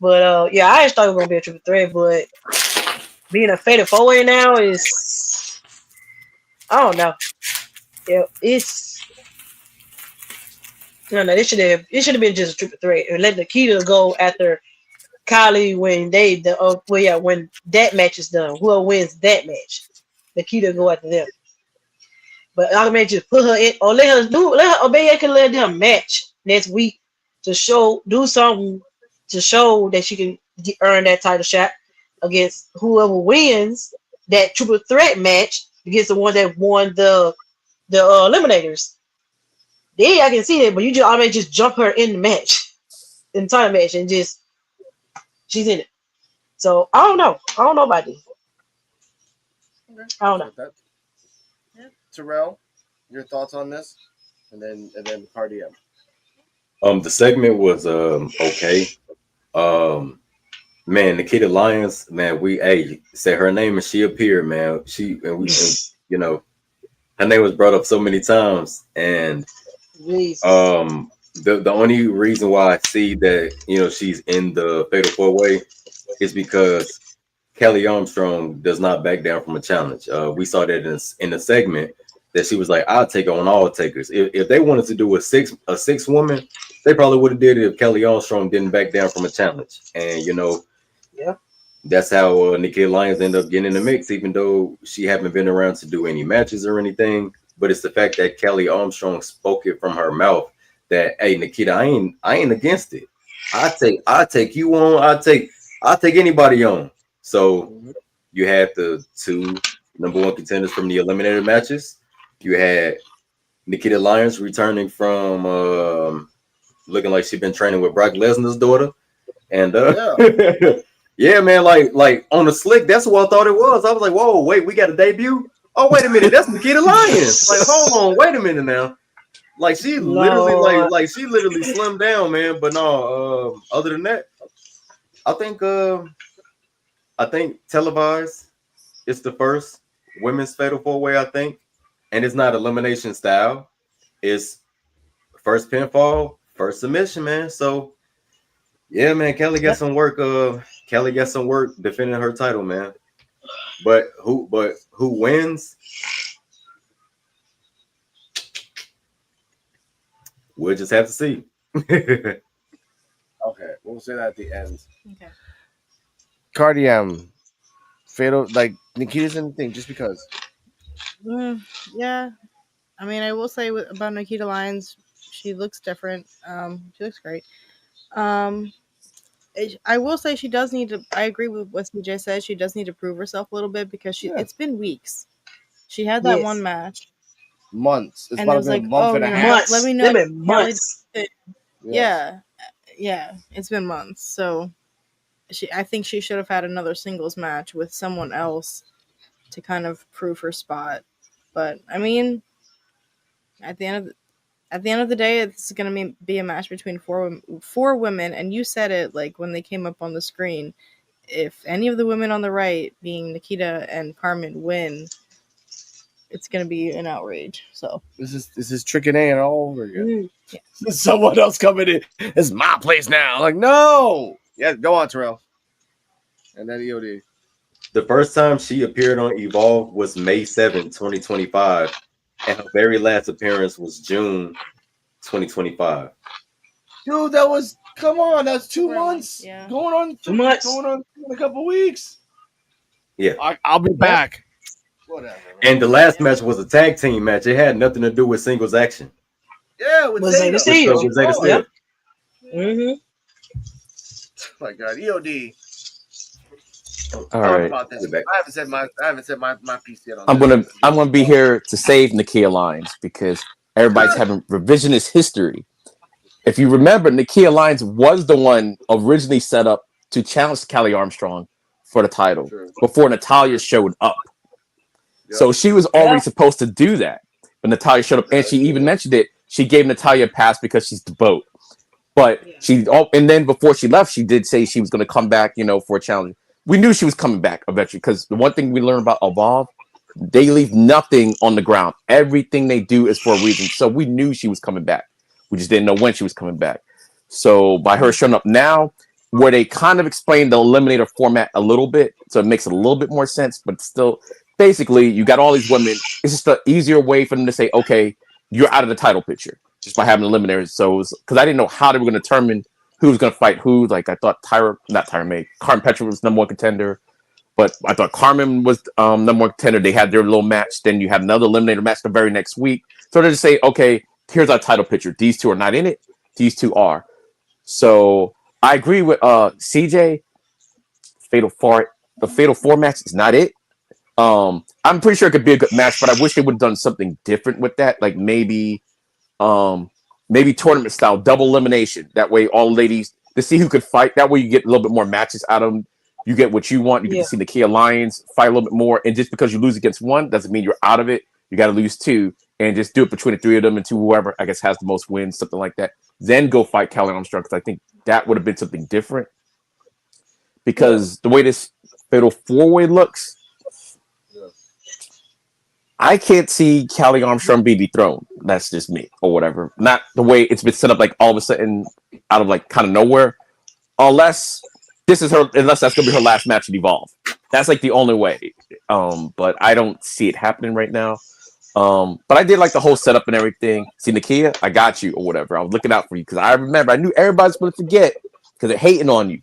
But yeah, I just thought it was gonna be a triple threat, but being a fatal 4-way now is, I don't know. Yeah, it's, no, it should have been just a triple threat and let Nikita go after Kylie when when that match is done. Whoever wins that match, Nikita go after them. But I may just put her in, or let her, maybe I can let them match next week to do something to show that she can earn that title shot against whoever wins that triple threat match against the one that won the eliminators. Yeah, I can see that, but you just automatically just jump her in the match, in the title match, and just she's in it. So I don't know. I don't know about this. I don't know. Terrell, your thoughts on this? And then Cardi M. The segment was okay. Man, Nikita Lyons, man, we said her name and she appeared, man. And her name was brought up so many times, and the only reason why I see that she's in the fatal 4-way is because Kelly Armstrong does not back down from a challenge. We saw that in the segment that she was like, "I'll take on all takers." If they wanted to do a six woman, they probably would have did it if Kelly Armstrong didn't back down from a challenge. And yeah, that's how Nikita Lyons ended up getting in the mix, even though she haven't been around to do any matches or anything. But it's the fact that Kelly Armstrong spoke it from her mouth that, "Hey, Nikita, I ain't against it. I take you on. I take anybody on." So you had the two number one contenders from the eliminator matches. You had Nikita Lyons returning from looking like she'd been training with Brock Lesnar's daughter, and yeah, man, like on the slick, that's what I thought it was. I was like, "Whoa, wait, we got a debut? Oh, wait a minute, that's Nikita Lyons." Like, hold on, wait a minute now. Like she literally, like she literally slimmed down, man. But no, other than that, I think televised, it's the first women's fatal 4-way, I think, and it's not elimination style. It's first pinfall, first submission, man. So yeah, man, Kelly got some work. Kelly got some work defending her title, man. But who wins? We'll just have to see. Okay, we'll say that at the end. Okay. Cardi M, fatal, like Nikita's in the thing just because. Yeah, I mean, I will say about Nikita Lyons, she looks different. She looks great. I will say she does need to. I agree with what CJ said. She does need to prove herself a little bit because it's been weeks. She had that one match. Months. It's and it was like, month and a half. months. Let me know. Months. Yeah, it's been months. So I think she should have had another singles match with someone else to kind of prove her spot. But I mean, at the end of at the end of the day, it's going to be a match between four women, and you said it like when they came up on the screen. If any of the women on the right, being Nikita and Carmen, win, it's going to be an outrage. So this is tricking A all over again. Mm. yeah. Someone else coming in. It's my place now. Like, no. Yeah, go on, Terrell. And then EOD. The first time she appeared on Evolve was May 7th, 2025. And her very last appearance was June 2025. Dude, that was, come on, that's 2 Right. months. Yeah. Too much. Going on in a couple weeks. Yeah. I'll be back. Whatever. Man. And the last match was a tag team match. It had nothing to do with singles action. Yeah, with Zeta. Steel. With Zeta Steel. Yep. Mm-hmm. Oh my God, EOD. All right. About this. I haven't said my piece yet on I'm gonna be here to save Nakia Lyons because everybody's having revisionist history. If you remember, Nakia Lyons was the one originally set up to challenge Kelly Armstrong for the title before Natalya showed up. Yep. So she was already supposed to do that, but Natalya showed up, and she even mentioned it. She gave Natalya a pass because she's the boat. But and then before she left, she did say she was going to come back, for a challenge. We knew she was coming back eventually because the one thing we learned about Evolve, they leave nothing on the ground. Everything they do is for a reason. So we knew she was coming back. We just didn't know when she was coming back. So by her showing up now, where they kind of explained the Eliminator format a little bit, so it makes a little bit more sense, but still, basically, you got all these women. It's just an easier way for them to say, okay, you're out of the title picture just by having eliminators. So because I didn't know how they were going to determine who was going to fight who. Like I thought Carmen Petra was number one contender, but I thought Carmen was number one contender. They had their little match. Then you had another eliminator match the very next week. So they just say, okay, here's our title picture. These two are not in it. These two are. So I agree with CJ. The Fatal 4 match is not it. I'm pretty sure it could be a good match, but I wish they would have done something different with that. Like maybe tournament style, double elimination. That way, all ladies to see who could fight. That way, you get a little bit more matches out of them. You get what you want. You get to see the Nakia Lyons fight a little bit more. And just because you lose against one doesn't mean you're out of it. You got to lose two, and just do it between the three of them and whoever I guess has the most wins, something like that. Then go fight Kelly Armstrong because I think that would have been something different. Because the way this Fatal 4-way looks. I can't see Kelly Armstrong be dethroned. That's just me or whatever. Not the way it's been set up, like all of a sudden out of like kind of nowhere. Unless that's going to be her last match at Evolve. That's like the only way. But I don't see it happening right now. But I did like the whole setup and everything. See, Nakia, I got you or whatever. I was looking out for you because I remember. I knew everybody's going to forget because they're hating on you.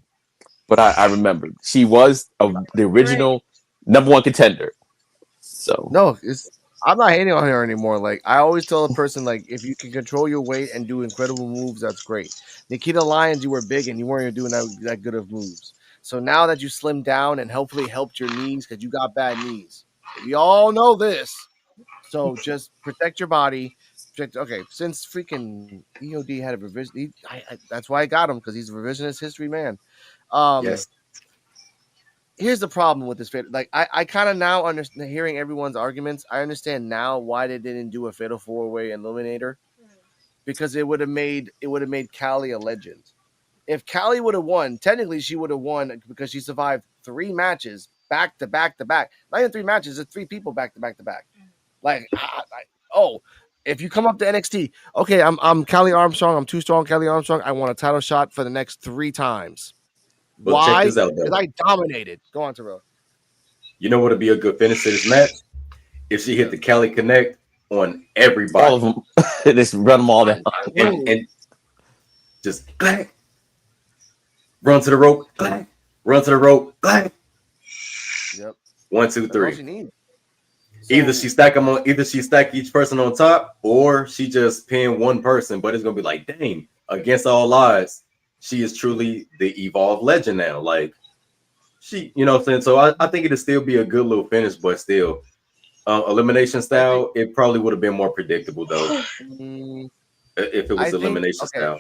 But I remember she was the original number one contender. So no, I'm not hating on her anymore. Like I always tell a person, like if you can control your weight and do incredible moves, that's great. Nikita Lyons, you were big and you weren't even doing that good of moves. So now that you slimmed down and hopefully helped your knees because you got bad knees, we all know this. So just protect your body. Okay, since freaking EOD had a revision, that's why I got him because he's a revisionist history man. Yes. Here's the problem with this fatal. Like I kind of now understand hearing everyone's arguments. I understand now why they didn't do a fatal 4-way eliminator because it would have made Callie a legend. If Callie would have won, technically she would have won because she survived 3 matches back to back to back. Not even 3 matches, it's 3 people back to back to back. Like if you come up to NXT, okay, I'm Kelly Armstrong. I'm too strong, Kelly Armstrong. I want a title shot for the next 3 times. Well, why? check this out, though. Because I dominated. Go on, Terrell. You know what would be a good finish to this match? If she hit the Cali Connect on everybody. All of them. Just run them all down. And just clack. Run to the rope. Clack. Run to the rope. Clack. Yep. 1, 2, 3. Either she stack each person on top, or she just pin one person. But it's gonna be like, dang, against all odds, she is truly the Evolve legend now. Like she, you know what I'm saying? So I think it'd still be a good little finish, but still, elimination style, it probably would have been more predictable though. If it was elimination style.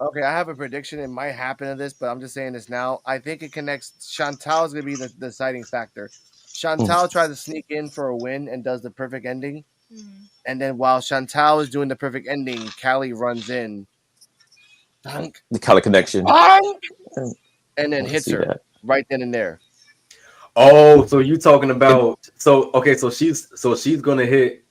Okay, I have a prediction. It might happen to this, but I'm just saying this now. I think it connects. Chantal is going to be the deciding factor. Chantal tried to sneak in for a win and does the perfect ending. And then while Chantal is doing the perfect ending, Callie runs in, dunk, The color connection. dunk, I and then wanna hits see her that. right then and there. Oh, so you talking about so she's gonna hit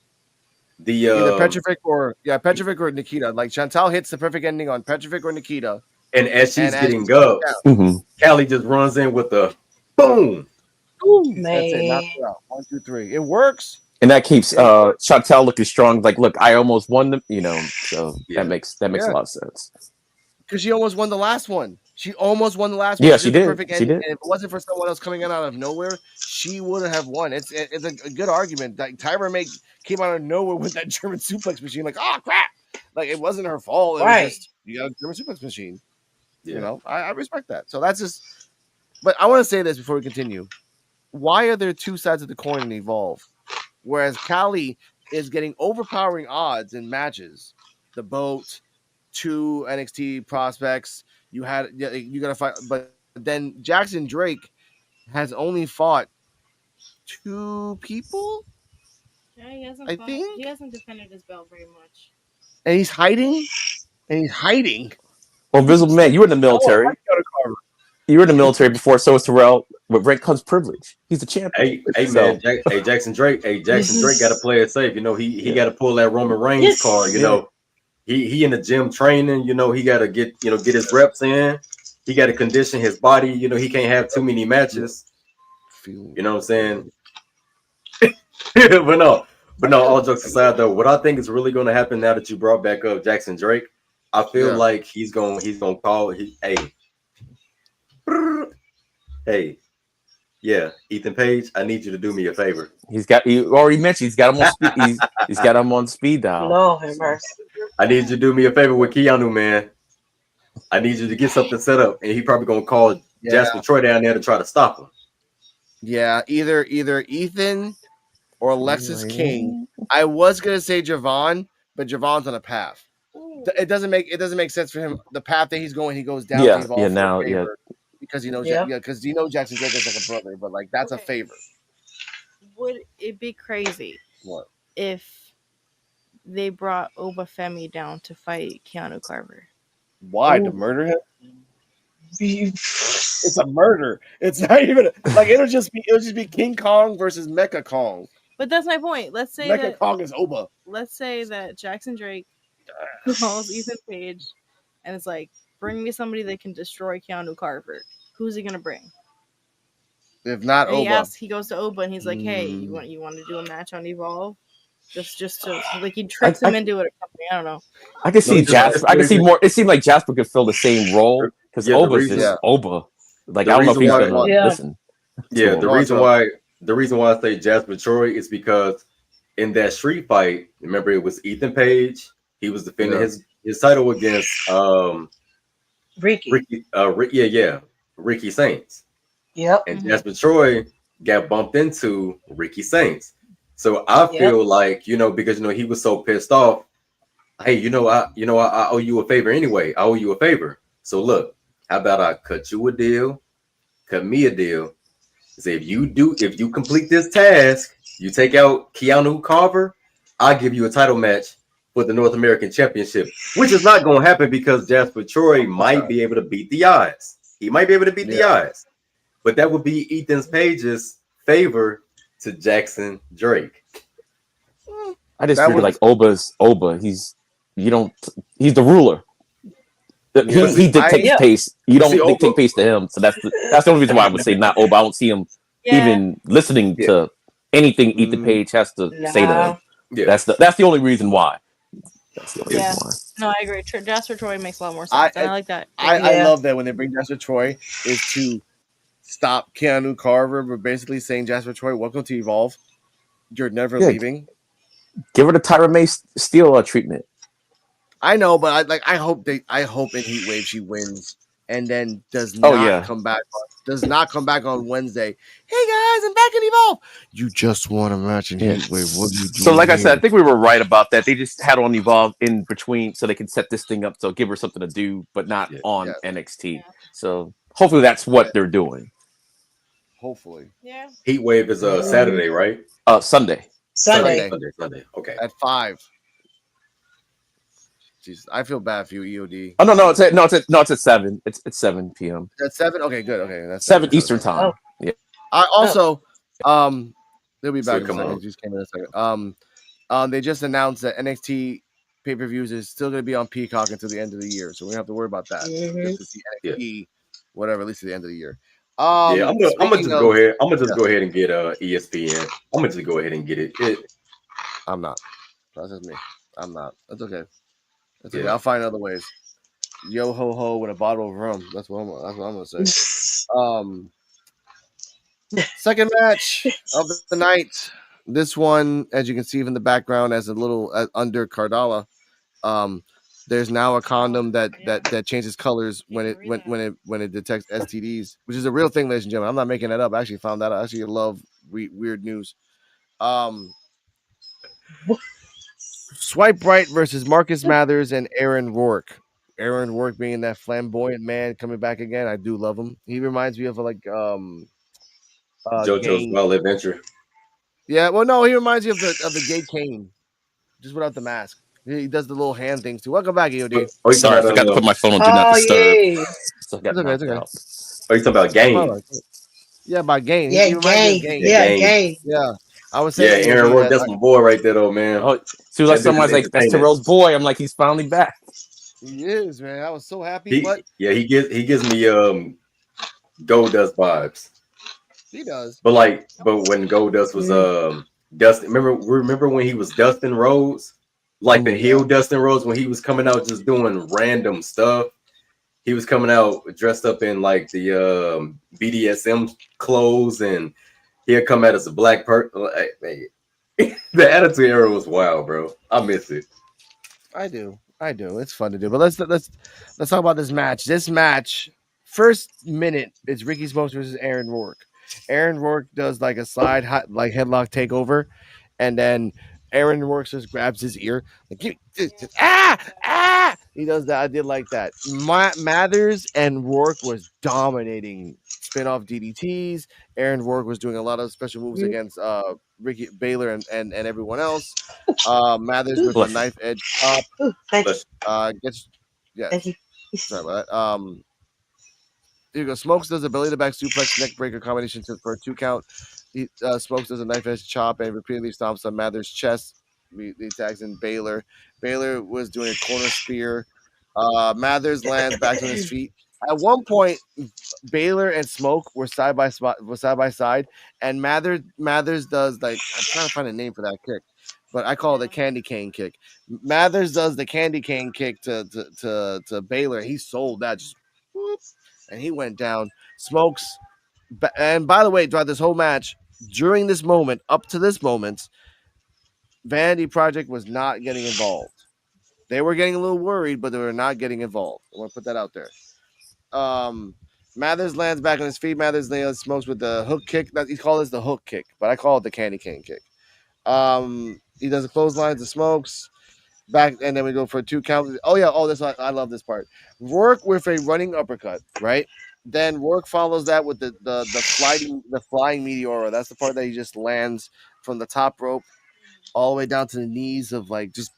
the Either Petrovic or Nikita. Like Chantal hits the perfect ending on Petrovic or Nikita, and as she's and as getting she's coming up, down, Mhm. Callie just runs in with the boom. boom, that's it. Knock Man. her out. 1, 2, 3. It works. And that keeps It works. Chantel looking strong. Like, look, I almost won them. So Yeah. that makes a Yeah. lot of sense. Because she almost won the last one. She almost won the last Yeah, one. she did the did. perfect She ending. did. And if it wasn't for someone else coming in out of nowhere, she would have won. It's a good argument. Like Tyra came out of nowhere with that German suplex machine. Like, oh crap! Like it wasn't her fault. It Right. was just you got a German suplex machine. Yeah. You know, I respect that. So that's just. But I want to say this before we continue. Why are there two sides of the coin in Evolve? Whereas Callie is getting overpowering odds in matches. The boat, 2 NXT prospects. You gotta fight, but then Jackson Drake has only fought 2 people, Yeah, he hasn't. I think, He hasn't defended his belt very much. and he's hiding. Well, Visible Man, you were in the military. You were in the military before, so was Terrell. With rank comes privilege. He's a champion. Hey So- man, Jackson Drake got to play it safe. You know, he got to pull that Roman Reigns Yes. card. You know, he in the gym training. You know, he got to get his reps in. He got to condition his body. You know, he can't have too many matches. You know what I'm saying? but no, all jokes aside though, what I think is really going to happen now that you brought back up Jackson Drake, I feel like he's going to call hey, yeah, Ethan Page, I need you to do me a favor. You already mentioned he's got him on speed. He's got him on speed dial. Lord have mercy. I need you to do me a favor with Keanu, man. I need you to get something set up, and he probably gonna call Jasper Troy down there to try to stop him. Yeah, either Ethan or Alexis King. I was gonna say Javon, but Javon's on a path. It doesn't make sense for him. The path that he's going, he goes down. Yeah, to Evolve yeah, for now, a yeah. favor because he knows, Yeah. because Jackson Drake is like a brother, but like that's a favor. Would it be crazy What? if they brought Obafemi down to fight Keanu Carver? Why to murder him? It's a murder. It's not even like it'll just be King Kong versus Mecha Kong. But that's my point. Let's say Mecha that. Kong is Oba. Let's say that Jackson Drake calls Ethan Page, and it's like, bring me somebody that can destroy Keanu Carver. Who's he gonna bring? If not And Oba, he goes to Oba, and he's like, "Hey, you want to do a match on Evolve? Just to like he tricks him into it or something. I don't know." I could see Jasper. I could see more. It seemed like Jasper could fill the same role because Oba's just Oba. Like I don't know if he's gonna listen. Yeah, the reason why I say Jasper Troy is because in that street fight, remember it was Ethan Page. He was defending his title against Ricky. Ricky Saints. Yep. And Jasper Troy got bumped into Ricky Saints. So I feel like, because he was so pissed off. Hey, I owe you a favor anyway. I owe you a favor. So look, how about I cut you a deal, cut me a deal. Say if you complete this task, you take out Keanu Carver, I'll give you a title match for the North American Championship, which is not going to happen because Jasper Troy might be able to beat the odds. He might be able to beat the odds, but that would be Ethan Page's favor to Jackson Drake. I just feel like Oba's Oba. He's the ruler. He dictates pace. You don't dictate pace to him. So that's the only reason why I would say not Oba. I don't see him even listening to anything Ethan Page has to say to him. Yeah. That's the only reason why. That's the only reason why. No, I agree. Jasper Troy makes a lot more sense. I like that. I love that when they bring Jasper Troy is to stop Keanu Carver, but basically saying Jasper Troy, welcome to Evolve. You're never leaving. Give her the Tyra May Steele treatment. I know, but I hope in Heatwave she wins and then does not come back on Wednesday. Hey guys, I'm back in Evolve. You just won a match in Heatwave. What do you do? So like I said, I think we were right about that. They just had on Evolve in between so they can set this thing up. So give her something to do, but not on NXT. So hopefully that's what they're doing. Hopefully. Yeah. Heatwave is Saturday, right? Sunday. Sunday. Sunday. Okay. at 5. Jesus, I feel bad for you, EOD. Oh no, it's at 7. It's 7 p.m. At 7. Okay, good. Okay, that's 7 7. Eastern time. Oh, Yeah. I oh. also, they'll be back So in a come second. on. Just came in a second. They just announced that NXT pay-per-views is still going to be on Peacock until the end of the year, so we don't have to worry about that. So Mhm. get to see Yeah. NXT, whatever, at least at the end of the year. Yeah, I'm gonna Speaking just of, go ahead. I'm gonna just yeah, go ahead and get ESPN. I'm gonna just go ahead and get it. I'm not. That's just me. I'm not. That's okay. That's okay. Yeah. I'll find other ways. Yo ho ho with a bottle of rum. That's what I'm gonna say. Second match of the night. This one, as you can see from the background, as a little under Cardala. Um, there's now a condom that changes colors when it detects STDs, which is a real thing, ladies and gentlemen. I'm not making that up. I actually found that out. I actually love weird news. Swipe Right versus Marcus Mathers and Aaron Rourke. Aaron Rourke being that flamboyant man coming back again. I do love him. He reminds me of like JoJo's gay. Wild Adventure. Yeah, well, no, he reminds me of the gay Kane, just without the mask. He does the little hand things too. Welcome back, EOD. Oh, you talking Sorry, I about forgot to put my phone on do not Oh disturb. yeah. So I got It's okay. It's knocked okay. out. oh, you talking about It's fine, Game? like, yeah, by Gain. Yeah, He reminds me of gang. Yeah, Gain. Yeah, Game. gang. Yeah, I was Yeah, saying Aaron EOD Rourke. that That's my boy right there, though, man. Oh, so like That dude is someone's like, that's entertaining. Terrell's boy. I'm like, he's finally back. he is, man. I was so happy, but He gives me Goldust vibes. he does. But when Goldust was Mm. Dustin, remember when he was Dustin Rhodes, like the Oh heel yeah. Dustin Rhodes, when he was coming out just doing random stuff. He was coming out dressed up in like the BDSM clothes, and he'd come out as a black person. The Attitude Era was wild, bro. I miss it. I do. It's fun to do. But let's talk about this match. This match, first minute, it's Ricky Smokes versus Aaron Rourke. Aaron Rourke does like a side like headlock takeover, and then Aaron Rourke just grabs his ear, like ah. He does that. I did like that. Mathers and Rourke was dominating spin-off DDTs. Aaron Rourke was doing a lot of special moves Mm. against Ricky Baylor and everyone else. Mathers Ooh, with a Bless you. knife edge chop. thank you. Gets Thank yes. you. Sorry about that. Here you go. Smokes does a belly to back suplex neck breaker combination for a 2 count. Smokes does a knife edge chop and repeatedly stomps on Mathers' chest. He tags in Baylor. Baylor was doing a corner spear. Mathers lands back on his feet. At one point, Baylor and Smoke were side by side, and Mathers does like, I'm trying to find a name for that kick, but I call it the candy cane kick. Mathers does the candy cane kick to Baylor. He sold that, just whoop, and he went down. Smokes, and by the way, throughout this whole match, during this moment, up to this moment, Vanity Project was not getting involved. They were getting a little worried, but they were not getting involved. I want to put that out there. Mathers lands back on his feet. Mathers nails Smokes with the hook kick. He calls this the hook kick, but I call it the candy cane kick. He does a clothesline to Smokes back, and then we go for a 2 count. Oh yeah, this I love this part. Rourke with a running uppercut, right? Then Rourke follows that with the flying meteora. That's the part that he just lands from the top rope all the way down to the knees of like just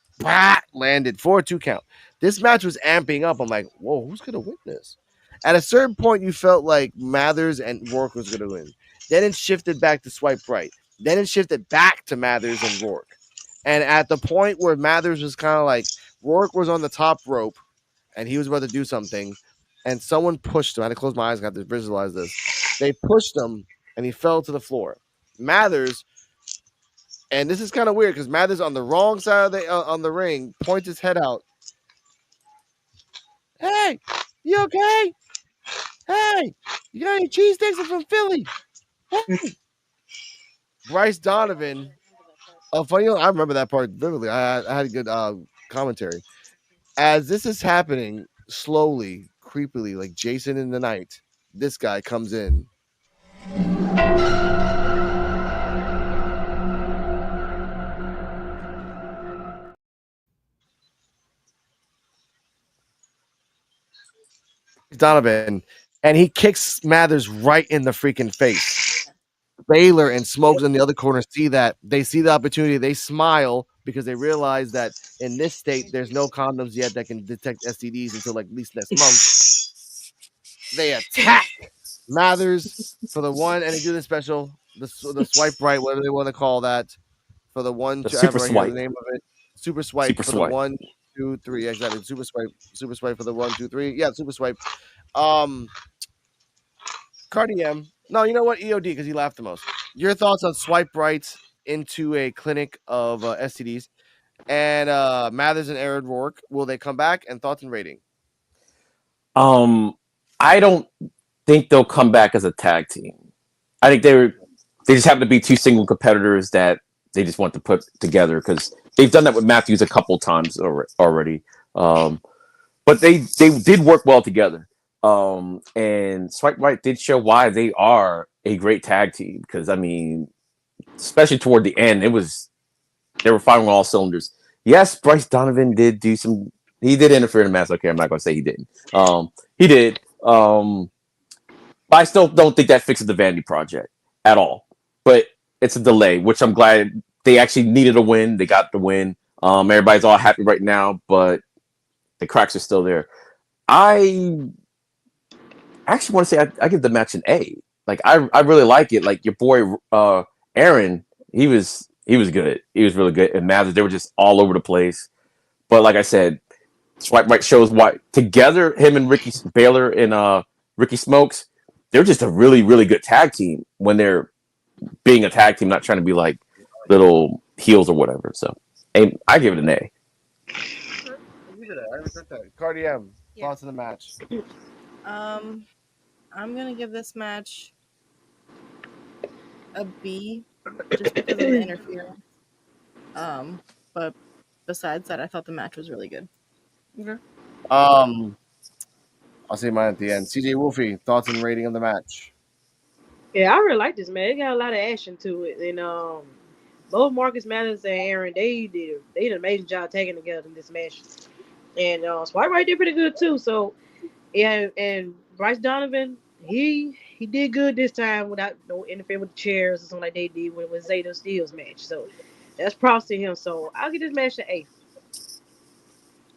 landed for a 2 count. This match was amping up. I'm like, whoa, who's gonna win this? At a certain point, you felt like Mathers and Rourke was gonna win. Then it shifted back to Swipe Right. Then it shifted back to Mathers and Rourke. And at the point where Mathers was kind of like Rourke was on the top rope and he was about to do something, and someone pushed him. I had to close my eyes. I got to visualize this. They pushed him and he fell to the floor. Mathers, and this is kind of weird because Mathers on the wrong side of the ring points his head out. Hey, you okay? Hey, you got any cheesesteaks? I'm from Philly. Hey, Bryce Donovan. Oh, funny, I remember that part vividly. I had a good commentary. As this is happening slowly, creepily, like Jason in the night, this guy comes in. Donovan, and he kicks Mathers right in the freaking face. Baylor and Smokes in the other corner see that. They see the opportunity. They smile because they realize that in this state, there's no condoms yet that can detect STDs until like at least next month. They attack Mathers for the one, and they do the special, the swipe right, whatever they want to call that, for the one. The I have super right here the swipe. name of it. Super swipe Super for the swipe. 1, 2, 3. Exactly. Super swipe for the 1, 2, 3. Yeah, super swipe. Cardi M. No, you know what? EOD because he laughed the most. Your thoughts on swipe rights into a clinic of STDs and Mathers and Aaron Rourke? Will they come back? And thoughts and rating? I don't think they'll come back as a tag team. I think they just happen to be two single competitors that they just want to put together because they've done that with Matthews a couple times already. But they did work well together. And Swipe Right did show why they are a great tag team because I mean, especially toward the end, they were firing on all cylinders. Yes, Bryce Donovan did do some. He did interfere in the match. Okay, I'm not going to say he didn't. He did. But I still don't think that fixes the Vanity Project at all. But it's a delay, which I'm glad they actually needed a win. They got the win. Everybody's all happy right now, but the cracks are still there. I actually want to say I give the match an A. Like I really like it. Like your boy Aaron, he was good. He was really good. And Mathers, they were just all over the place. But like I said, Swipe Right shows why together him and Ricky Baylor and Ricky Smokes, they're just a really, really good tag team when they're being a tag team, not trying to be like little heels or whatever. So I give it an A. I respect that. Cardi M, thoughts on the match? I'm gonna give this match a B, just because of the interference. But besides that, I thought the match was really good. Okay. I'll say mine at the end. Ceejaywolfy, thoughts and rating on the match? Yeah, I really like this man. It got a lot of action to it, and both Marcus Mathers and Aaron they did an amazing job taking together in this match, and Swipe Right did pretty good too. So yeah, and Bryce Donovan he did good this time without no interfering with the chairs or something like they did with Zeta Steele's match. So that's props to him. So I'll give this match an A.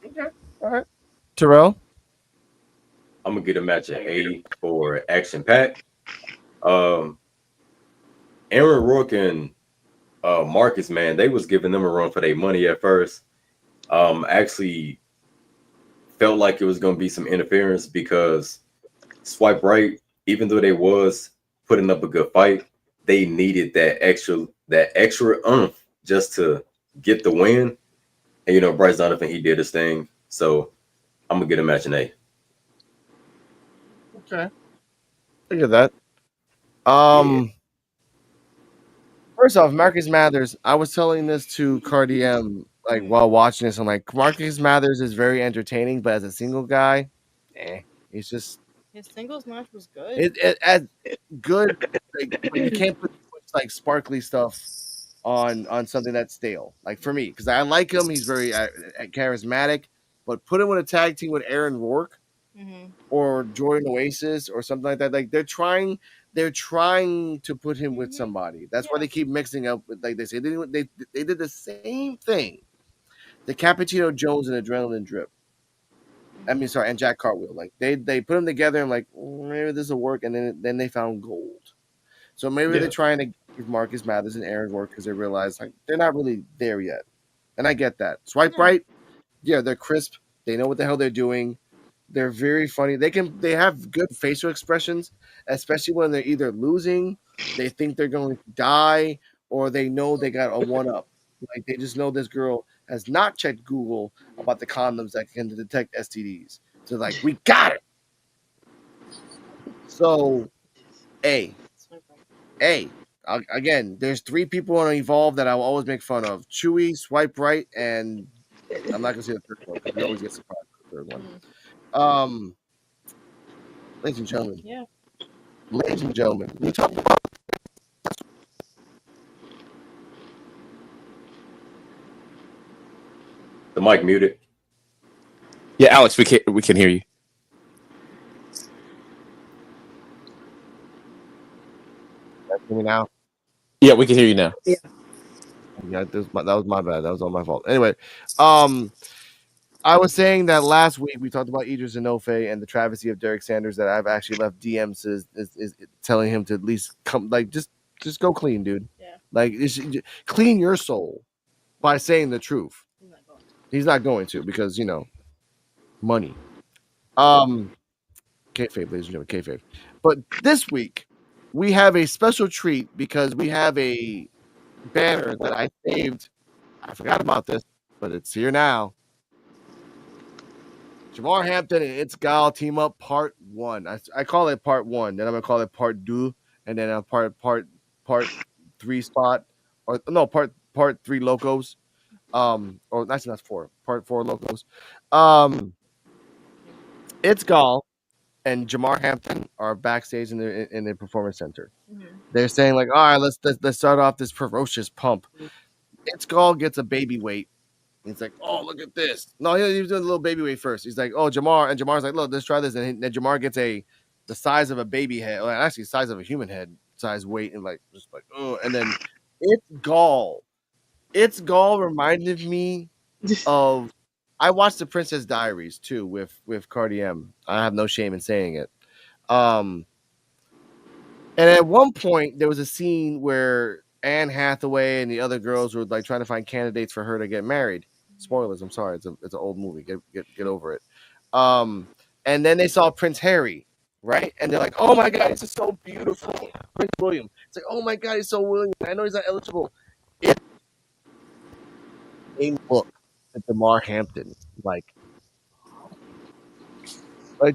Okay, all right. Terrell. I'm gonna get a match an A for action pack. Aaron Rourke and Marcus, man, they was giving them a run for their money at first. Actually felt like it was gonna be some interference because Swipe Right, even though they was putting up a good fight, they needed that extra oomph just to get the win. And you know, Bryce Donovan, he did his thing. So I'm gonna get a match an A. Okay. Look at that. First off, Marcus Mathers. I was telling this to Cardi M like while watching this. I'm like, Marcus Mathers is very entertaining, but as a single guy, he's just His singles match was good. as good. Like, you can't put like sparkly stuff on something that's stale. Like for me, because I like him, he's very charismatic. But put him with a tag team with Aaron Rourke or Jordan Oasis or something like that. Like they're trying to put him with somebody. That's why they keep mixing up with, like they say they did the same thing. The Cappuccino Jones and Adrenaline Drip. I mean, sorry, and Jack Cartwheel. Like they put them together and like maybe this will work, and then they found gold. So maybe they're trying to give Marcus Mathers and Aaron Rourke because they realize like they're not really there yet, and I get that. Swipe Right, they're crisp. They know what the hell they're doing. They're very funny. They have good facial expressions, especially when they're either losing, they think they're going to die, or they know they got a one up. Like they just know this girl has not checked Google about the condoms that can detect STDs. So like we got it. So A. Again, there's three people on Evolve that I will always make fun of: Chewy, Swipe Right, and I'm not gonna say the third one because we always get surprised with the third one. Ladies and gentlemen, we talk about The mic muted. Yeah, Alex, we can hear you. Hear me now? Yeah, we can hear you now. Yeah. Yeah, that was my bad. That was all my fault. Anyway, I was saying that last week we talked about Idris Enofe and the travesty of Derek Sanders. That I've actually left DMs is telling him to at least come, like just go clean, dude. Yeah. Like clean your soul by saying the truth. He's not going to because money. Kayfabe, ladies and gentlemen, kayfabe. But this week we have a special treat because we have a banner that I saved. I forgot about this, but it's here now. Jamar Hampton and It's Gal team up part 1. I call it part 1. Then I'm gonna call it part 2, and then part 3 spot, or no part 3 locos. Or actually that's 4. Part 4 locos. It's Gal and Jamar Hampton are backstage in the performance center. Mhm. They're saying like, all right, let's start off this ferocious pump. It's Gal gets a baby weight. He's like, oh, look at this. No, he was doing a little baby weight first. He's like, oh, Jamar. And Jamar's like, look, let's try this. And then Jamar gets the size of a baby head, or actually the size of a human head size weight. And just like, oh. And then It's Gal. It's Gal reminded me of, I watched The Princess Diaries too with Cardi M. I have no shame in saying it. And at one point there was a scene where Anne Hathaway and the other girls were like trying to find candidates for her to get married. Spoilers, I'm sorry, it's an old movie. Get over it. And then they saw Prince Harry, right? And they're like, oh my god, this is so beautiful. Prince William. It's like, oh my god, he's so William. I know he's not eligible. It a look at Damar Hampton, like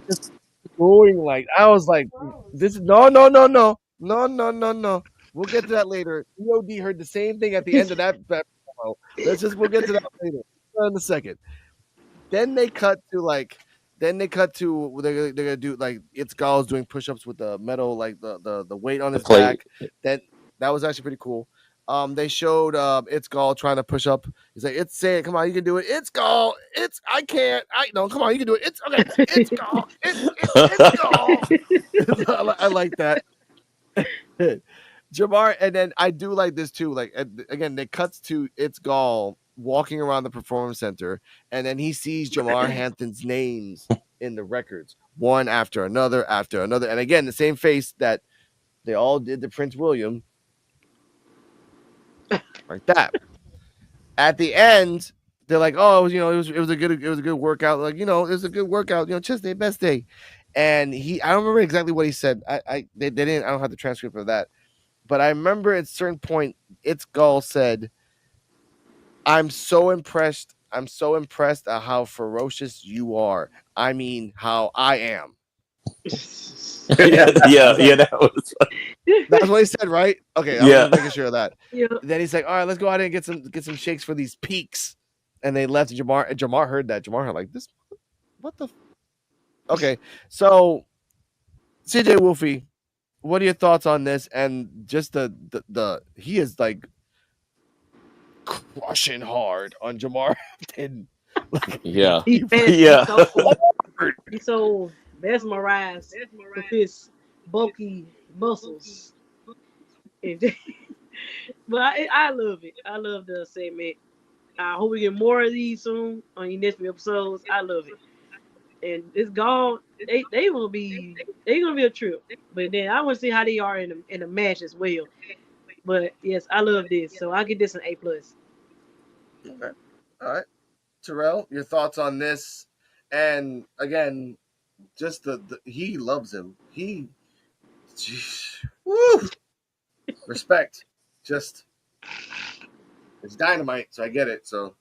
just going like I was like, this is no. We'll get to that later. EOD heard the same thing at the end of that. We'll get to that later in a second. Then they cut to they're gonna do like It's Gal's doing push-ups with the metal, like the weight on his back. That was actually pretty cool. They showed It's Gal trying to push up. He's like, it's saying, come on, you can do it. It's Gal. I can't. Come on, you can do it. It's okay. It's Gal. It's Gal. I like that. Jamar, and then I do like this too. Like again, it cuts to It's Gal walking around the performance center, and then he sees Jamar Hampton's names in the records, one after another, and again the same face that they all did to Prince William, like that. At the end, they're like, "Oh, it was a good workout. Like, it was a good workout. Chest day, best day." And I don't remember exactly what he said. They didn't. I don't have the transcript of that. But I remember at a certain point, It's Gal said, I'm so impressed at how ferocious you are. I mean, how I am. yeah, that was. That's what he said, right? Okay, I was making sure of that. Yeah. Then he's like, all right, let's go out and get some shakes for these peaks. And they left Jamar. And Jamar heard that. Jamar heard like this. What the? Okay, so Ceejaywolfy, what are your thoughts on this? And just the he is like crushing hard on Jamar. Yeah. He's so mesmerized with his bulky muscles. But I love it. I love the segment. I hope we get more of these soon on your next few episodes. I love it. And It's Gal. They gonna be a trip. But then I want to see how they are in the match as well. But yes, I love this. So I get this an A+. Okay. All right. Terrell, your thoughts on this? And again, just he loves him. Woo! Respect. Just it's dynamite, so I get it. So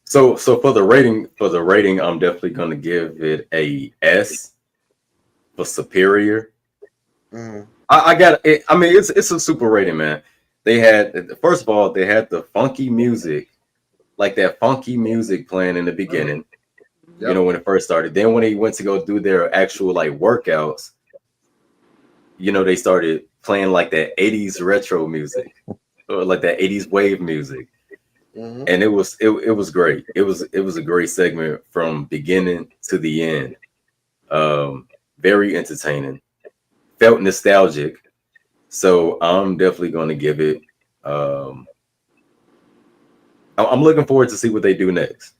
So for the rating, I'm definitely gonna give it a S for superior. Mm-hmm. I got it. I mean, it's a super rating, man. They had, first of all, they had the funky music, like that funky music playing in the beginning. Yep. When it first started. Then when they went to go do their actual like workouts, they started playing like that 80s retro music or like that 80s wave music. Mm-hmm. And it was great. It was a great segment from beginning to the end. Very entertaining. felt nostalgic. So I'm definitely going to give it. I'm looking forward to see what they do next.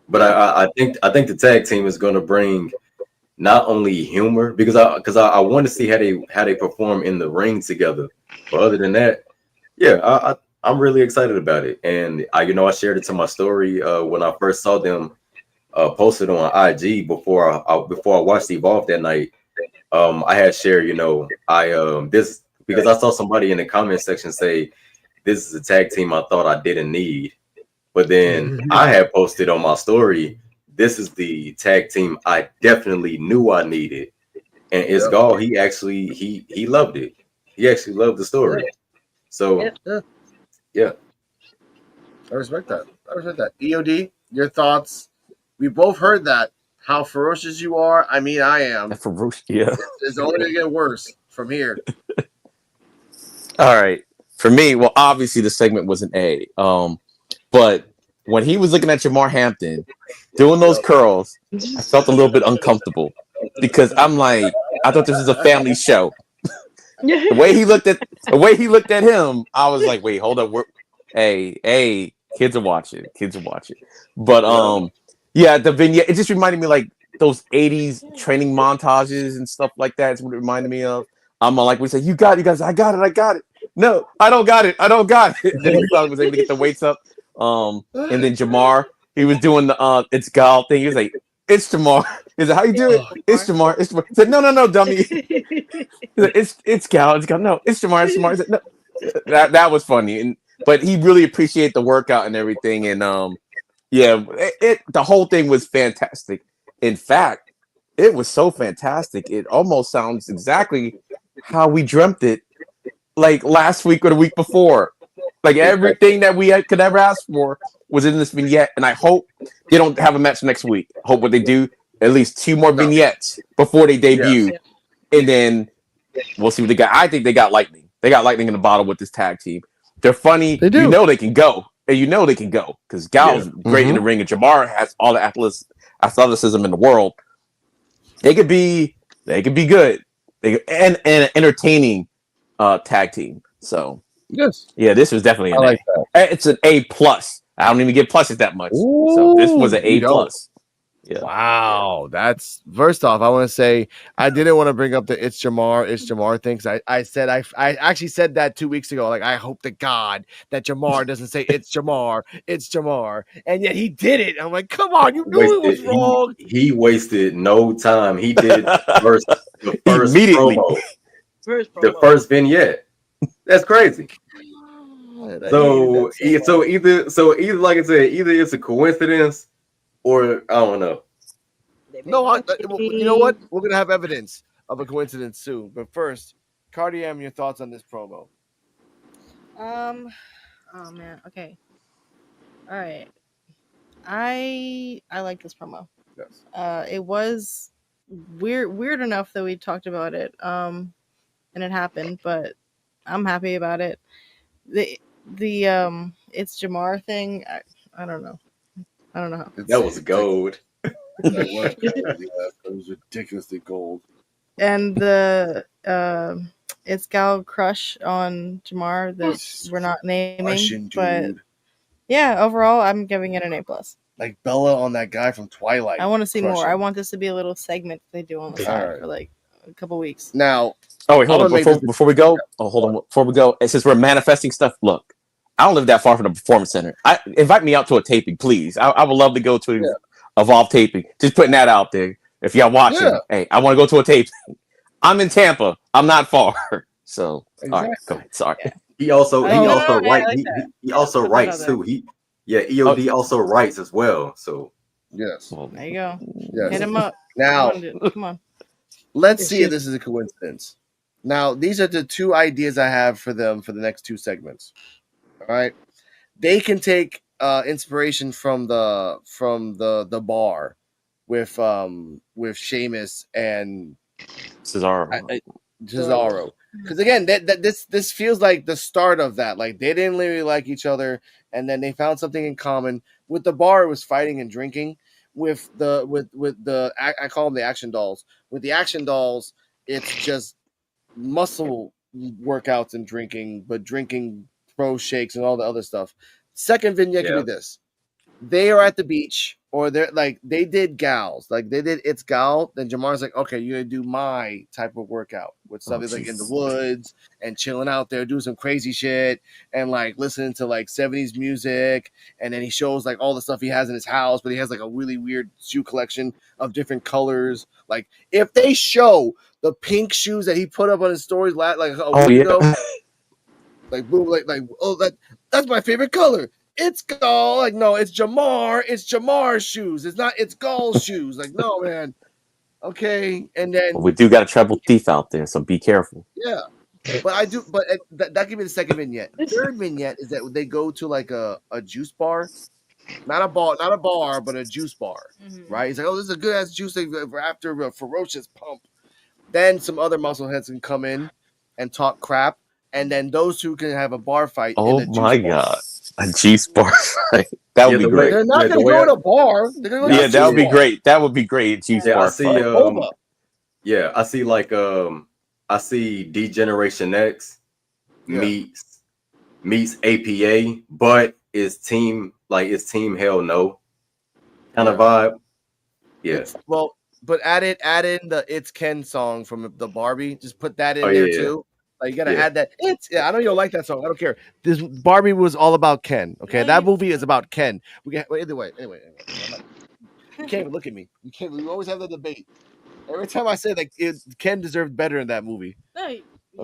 But I think the tag team is going to bring not only humor because I want to see how they perform in the ring together. But other than that, yeah, I'm really excited about it. And I shared it to my story when I first saw them posted on IG before I watched Evolve that night. I had shared, this because I saw somebody in the comment section say this is a tag team I thought I didn't need. But then I had posted on my story, this is the tag team I definitely knew I needed. And it's Gall, he loved it. He actually loved the story. So yeah. I respect that. EOD, your thoughts? We both heard that. How ferocious you are. I mean, I am. Ferocious, yeah. It's only gonna get worse from here. All right. For me, well, obviously the segment was an A. But when he was looking at Jamar Hampton doing those curls, I felt a little bit uncomfortable because I'm like, I thought this was a family show. The way he looked at him, I was like, wait, hold up. Hey, kids are watching. But yeah, the vignette, it just reminded me like those 80s training montages and stuff like that. Is what it reminded me of. I'm like, we say, you got it, you guys, I got it. No, I don't got it. Then he finally was able to get the weights up. And then Jamar, he was doing the it's Gal thing. He was like, it's Jamar. He's like, how you do it? It's Jamar. He said, no, dummy. He's like, it's Gal. No, it's Jamar. He said, no. That was funny. But he really appreciated the workout and everything. And the whole thing was fantastic. In fact, it was so fantastic. It almost sounds exactly how we dreamt it, like last week or the week before. Like everything that we could ever ask for was in this vignette, and I hope they don't have a match next week. I hope what they do at least 2 more vignettes before they debut, and then we'll see what they got. I think they got lightning. They got lightning in the bottle with this tag team. They're funny. They do. You know they can go, and you know they can go because Gal's great in the ring, and Jamar has all the athleticism in the world. They could be good. And an entertaining tag team. So yes, yeah, this was definitely an like A. It's an A plus. I don't even give pluses that much. Ooh, so this was an A plus. Yeah. Wow, that's first off. I want to say I didn't want to bring up the it's Jamar things. I actually said that 2 weeks ago. Like I hope to God that Jamar doesn't say it's Jamar, and yet he did it. I'm like, come on, you knew it was wrong. He wasted no time. He did the first immediately. Promo. The first vignette. That's crazy. So either like I said, either it's a coincidence or I don't know. No, you know what? We're gonna have evidence of a coincidence soon. But first, Cardi M, your thoughts on this promo? Oh man. Okay. All right. I like this promo. Yes. It was weird enough that we talked about it. And it happened, but I'm happy about it. The it's Jamar thing. I don't know. I don't know how. That was gold. It was ridiculously gold. And the it's Gal crush on Jamar that we're not naming, but yeah, overall I'm giving it an A plus. Like Bella on that guy from Twilight. I want to see more. I want this to be a little segment they do on the side for like a couple weeks. Now, oh wait, hold on. Before we go, before we go, since we're manifesting stuff, look, I don't live that far from the Performance Center. Invite me out to a taping, please. I would love to go to Evolve taping. Just putting that out there. If y'all watching, hey, I want to go to a taping. I'm in Tampa. I'm not far. So, all right, go ahead. Sorry. Yeah. He also writes too. EOD also writes as well. So yes, there you go. Yes. Hit him up. Now, come on. Let's see if this is a coincidence. Now, these are the 2 ideas I have for them for the next 2 segments. All right, they can take inspiration from the bar with Sheamus and Cesaro. Because again, this feels like the start of that. Like they didn't really like each other, and then they found something in common. With the bar, it was fighting and drinking. With the I call them the action dolls. With the action dolls, it's just muscle workouts and drinking, but drinking pro shakes and all the other stuff. Second vignette could be Yeah. this. They are at the beach, or they're like they did gals, like they did it's gal. Then Jamar's like, okay, you're gonna do my type of workout with something like in the Jesus. woods and chilling out there, doing some crazy shit and like listening to like 70s music. And then he shows like all the stuff he has in his house, but he has like a really weird shoe collection of different colors. Like if they show the pink shoes that he put up on his stories like a week ago, like boom, like oh that's my favorite color. It's Gall. Like, no, it's Jamar. It's Jamar's shoes. It's not, it's Gall's shoes. Like, no, man. Okay. And then, Well, we do got a treble thief out there, so be careful. yeah. But I do, but that give me the second vignette. Third vignette is that they go to like a juice bar. Not a bar, but a juice bar. Right? He's like, oh, this is a good ass juice thing after a ferocious pump. Then some other muscleheads can come in and talk crap. And then those two can have a bar fight. Oh in the my juice bar. God. A juice bar fight. That would be great. They're not going to go to a bar. They're going to go to that would be great. That would be great. Juice bar I see. fight. I see like I see D-Generation X meets APA, but it's team Hell No kind of vibe. Yeah. Well, but add in the It's Ken song from the Barbie. Just put that in there too. Like you gotta add that. I know you don't like that song. I don't care. This Barbie was all about Ken. Okay, that movie is about Ken. Anyway. You can't even look at me. You can't. We always have the debate. Every time I say like Ken deserved better in that movie. No,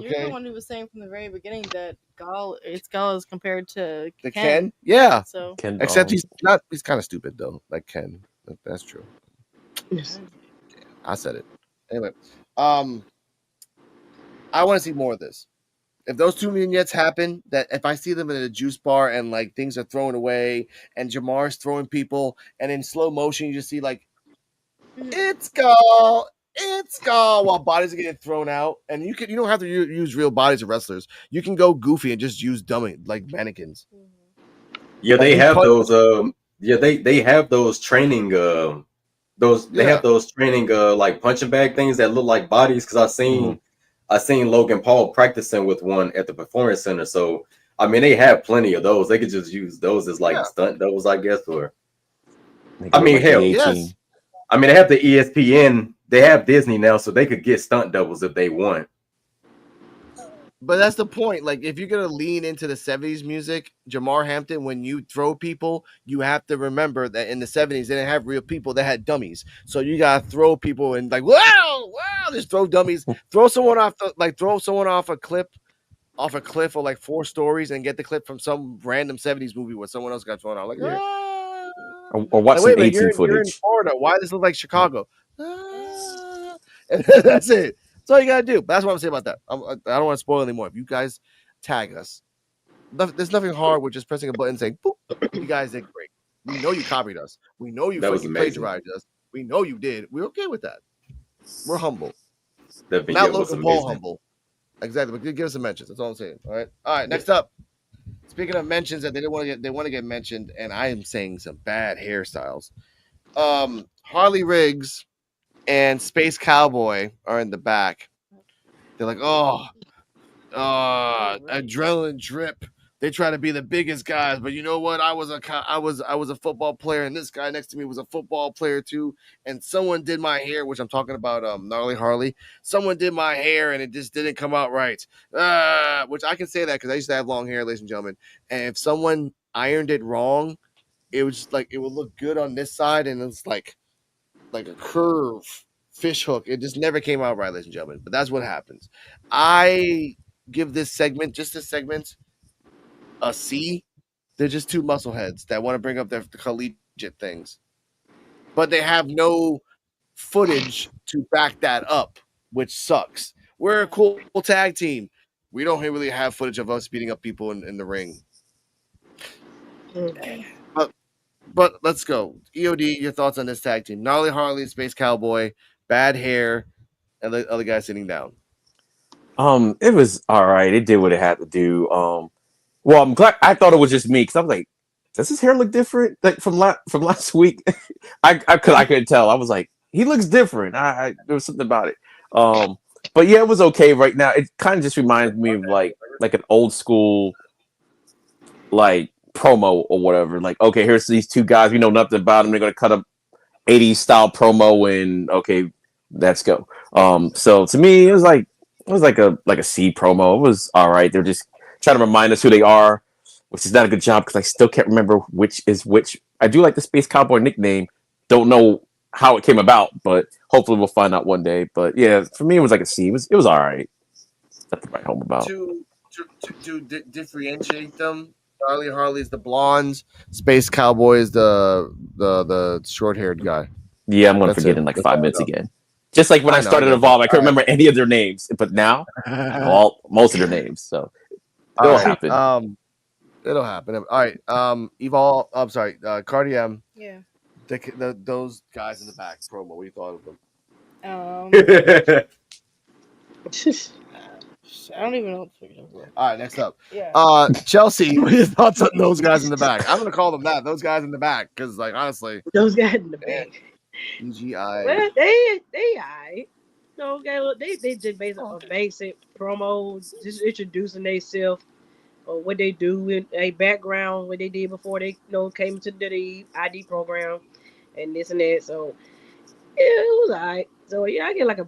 you're the one who was saying from the very beginning that Gall is compared to Ken. Yeah. So Ken except he's not. He's kind of stupid though. Like Ken. That's true. I said it. Anyway, I want to see more of this. If those two vignettes happen, that if I see them in a juice bar and like things are thrown away and Jamar's throwing people and in slow motion you just see like it's Gall while bodies are getting thrown out, and you don't have to use real bodies of wrestlers. You can go goofy and just use dummy like mannequins. Yeah, they have those. They have those training. They have those training like punching bag things that look like bodies. Because I seen Logan Paul practicing with one at the Performance Center. So I mean, they have plenty of those. They could just use those as like stunt doubles, I guess. Or I mean, like hell, yes. I mean, they have the ESPN. They have Disney now, so they could get stunt doubles if they want. But that's the point. Like, if you're gonna lean into the 70s music, Jamar Hampton, when you throw people, you have to remember that in the 70s they didn't have real people; they had dummies. So you gotta throw people and like, wow, just throw dummies. Throw someone off a cliff or like 4 stories and get the clip from some random 70s movie where someone else got thrown out. Like, or watch some 18 footage. You're in Florida. Why does it look like Chicago? And that's it. That's all you gotta do. But that's what I'm saying about that. I don't want to spoil anymore. If you guys tag us, there's nothing hard with just pressing a button and saying, boop, you guys did great. We know you copied us. We know you fucking plagiarized us. We know you did. We're okay with that. We're humble. That video Not was Logan amazing. Paul humble. Exactly. But give us some mentions. That's all I'm saying. All right. Next up. Speaking of mentions that they want to get mentioned, and I am saying some bad hairstyles. Harley Riggs and Space Cowboy are in the back. They're like, adrenaline drip. They try to be the biggest guys, but you know what? I was a football player, and this guy next to me was a football player too. And someone did my hair, which I'm talking about, Gnarly Harley. Someone did my hair, and it just didn't come out right. Which I can say that because I used to have long hair, ladies and gentlemen. And if someone ironed it wrong, it was just like it would look good on this side, and it's like a curve fish hook. It just never came out right, ladies and gentlemen. But that's what happens. I give this segment, a C. They're just two muscleheads that want to bring up their collegiate things, but they have no footage to back that up, which sucks. We're a cool tag team. We don't really have footage of us beating up people in the ring. But let's go. EOD, your thoughts on this tag team? Gnarly Harley, Space Cowboy, bad hair, and the other guy sitting down. It was all right. It did what it had to do. Well, I'm glad. I thought it was just me because I was like, "Does his hair look different?" Like from last week, I couldn't tell. I was like, "He looks different." There was something about it. But yeah, it was okay right now. It kind of just reminds me of like an old school like promo or whatever. Like, okay, here's these two guys. We know nothing about them. They're gonna cut up 80s style promo and okay, let's go. So to me, it was like a C promo. It was all right. They're just trying to remind us who they are, which is not a good job because I still can't remember which is which. I do like the Space Cowboy nickname. Don't know how it came about, but hopefully we'll find out one day. But yeah, for me, it was like a C. It was all right. Nothing to write home about. To differentiate them, Charlie Harley's the blondes, Space Cowboy is the short haired guy. Yeah, I'm gonna That's forget it. in like That's 5 all I minutes know. again. Just like when I know, started I know. Evolve, I couldn't All remember any of their names, but now I know most of their names. So it'll happen. It'll happen. All right. Evolve. I'm sorry. Cardi M. Yeah. Those guys in the back promo. What do you thought of them? I don't even know what to figure out. All right. Next up. Yeah. Chelsea. What are your thoughts on those guys in the back? I'm gonna call them that. Those guys in the back, because like honestly, Those guys in the back. TGI. Well, they alright. No, okay, look, they just basically a basic promo, just introducing themselves or what they do in a background, what they did before they came to the ID program and this and that. So yeah, it was alright. So yeah, I get like a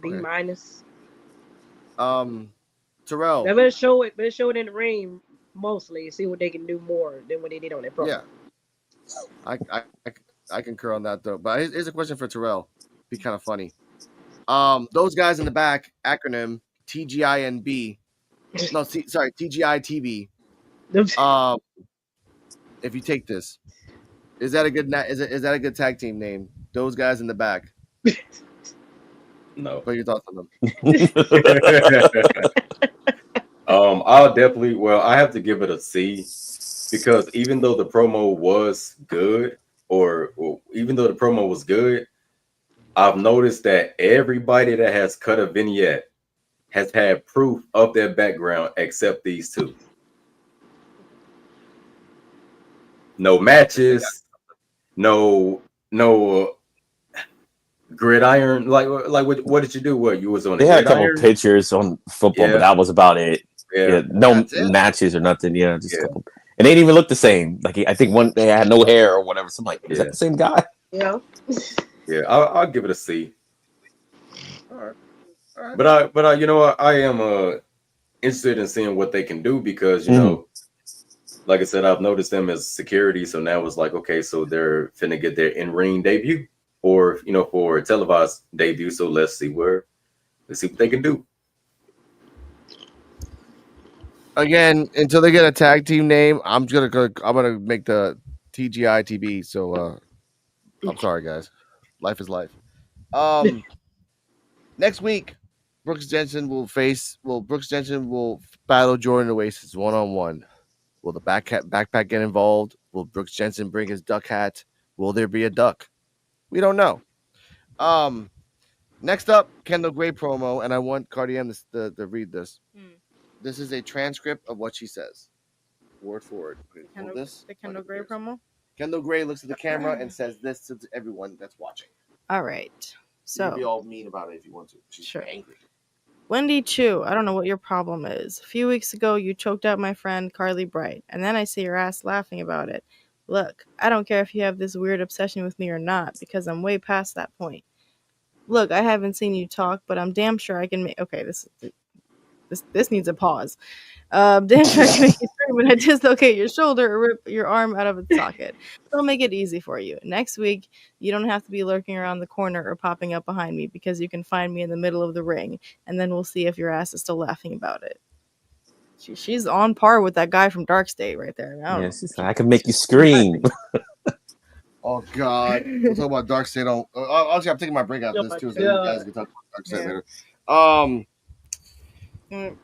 B Okay. minus. Terrell. They better show it in the ring mostly, see what they can do more than what they did on their program. Yeah. I concur on that though. But here's a question for Terrell. Be kind of funny. Those guys in the back, acronym TGINB. No, sorry, TGITB. If you take this, is that a good is that a good tag team name? Those guys in the back. No. What are your thoughts on them? I'll definitely. Well, I have to give it a C because even though the promo was good, or even though the promo was good, I've noticed that everybody that has cut a vignette has had proof of their background except these two. No matches, no gridiron. Like what did you do? What you was on? They had a couple pictures on football, but that was about it. Yeah, no matches or nothing. Yeah, just a couple. And they didn't even look the same. Like I think one they had no hair or whatever. So I'm like, is that the same guy? Yeah. Yeah, I'll give it a C. All right. But I you know what? I am interested in seeing what they can do because you know, like I said, I've noticed them as security. So now it's like, okay, so they're finna get their in-ring debut, or for a televised debut. So let's see what they can do. Again, until they get a tag team name, I'm gonna make the TGITB. So I'm sorry, guys. Life is life. Next week, Brooks Jensen will battle Jordan Oasis 1-on-1. Will the backpack get involved? Will Brooks Jensen bring his duck hat? Will there be a duck? We don't know. Next up, Kendall Gray promo, and I want Cardi M to read this. This is a transcript of what she says, word for word. The Kendall Gray promo. Kendall Gray looks at the camera and says this to everyone that's watching. All right. So you can be all mean about it if you want to. She's sure. Angry. Wendy Chu, I don't know what your problem is. A few weeks ago, you choked out my friend Carly Bright, and then I see your ass laughing about it. Look, I don't care if you have this weird obsession with me or not, because I'm way past that point. Look, I haven't seen you talk, but I'm damn sure I can make... Okay, this needs a pause. Damn sure I can make you scream when I dislocate your shoulder or rip your arm out of its socket. I'll make it easy for you. Next week, you don't have to be lurking around the corner or popping up behind me because you can find me in the middle of the ring, and then we'll see if your ass is still laughing about it. She's on par with that guy from Dark State right there. I can make you scream. Oh God! We'll talk about Dark State. Obviously, I'm taking my break after this too, so you guys can talk about Dark State later.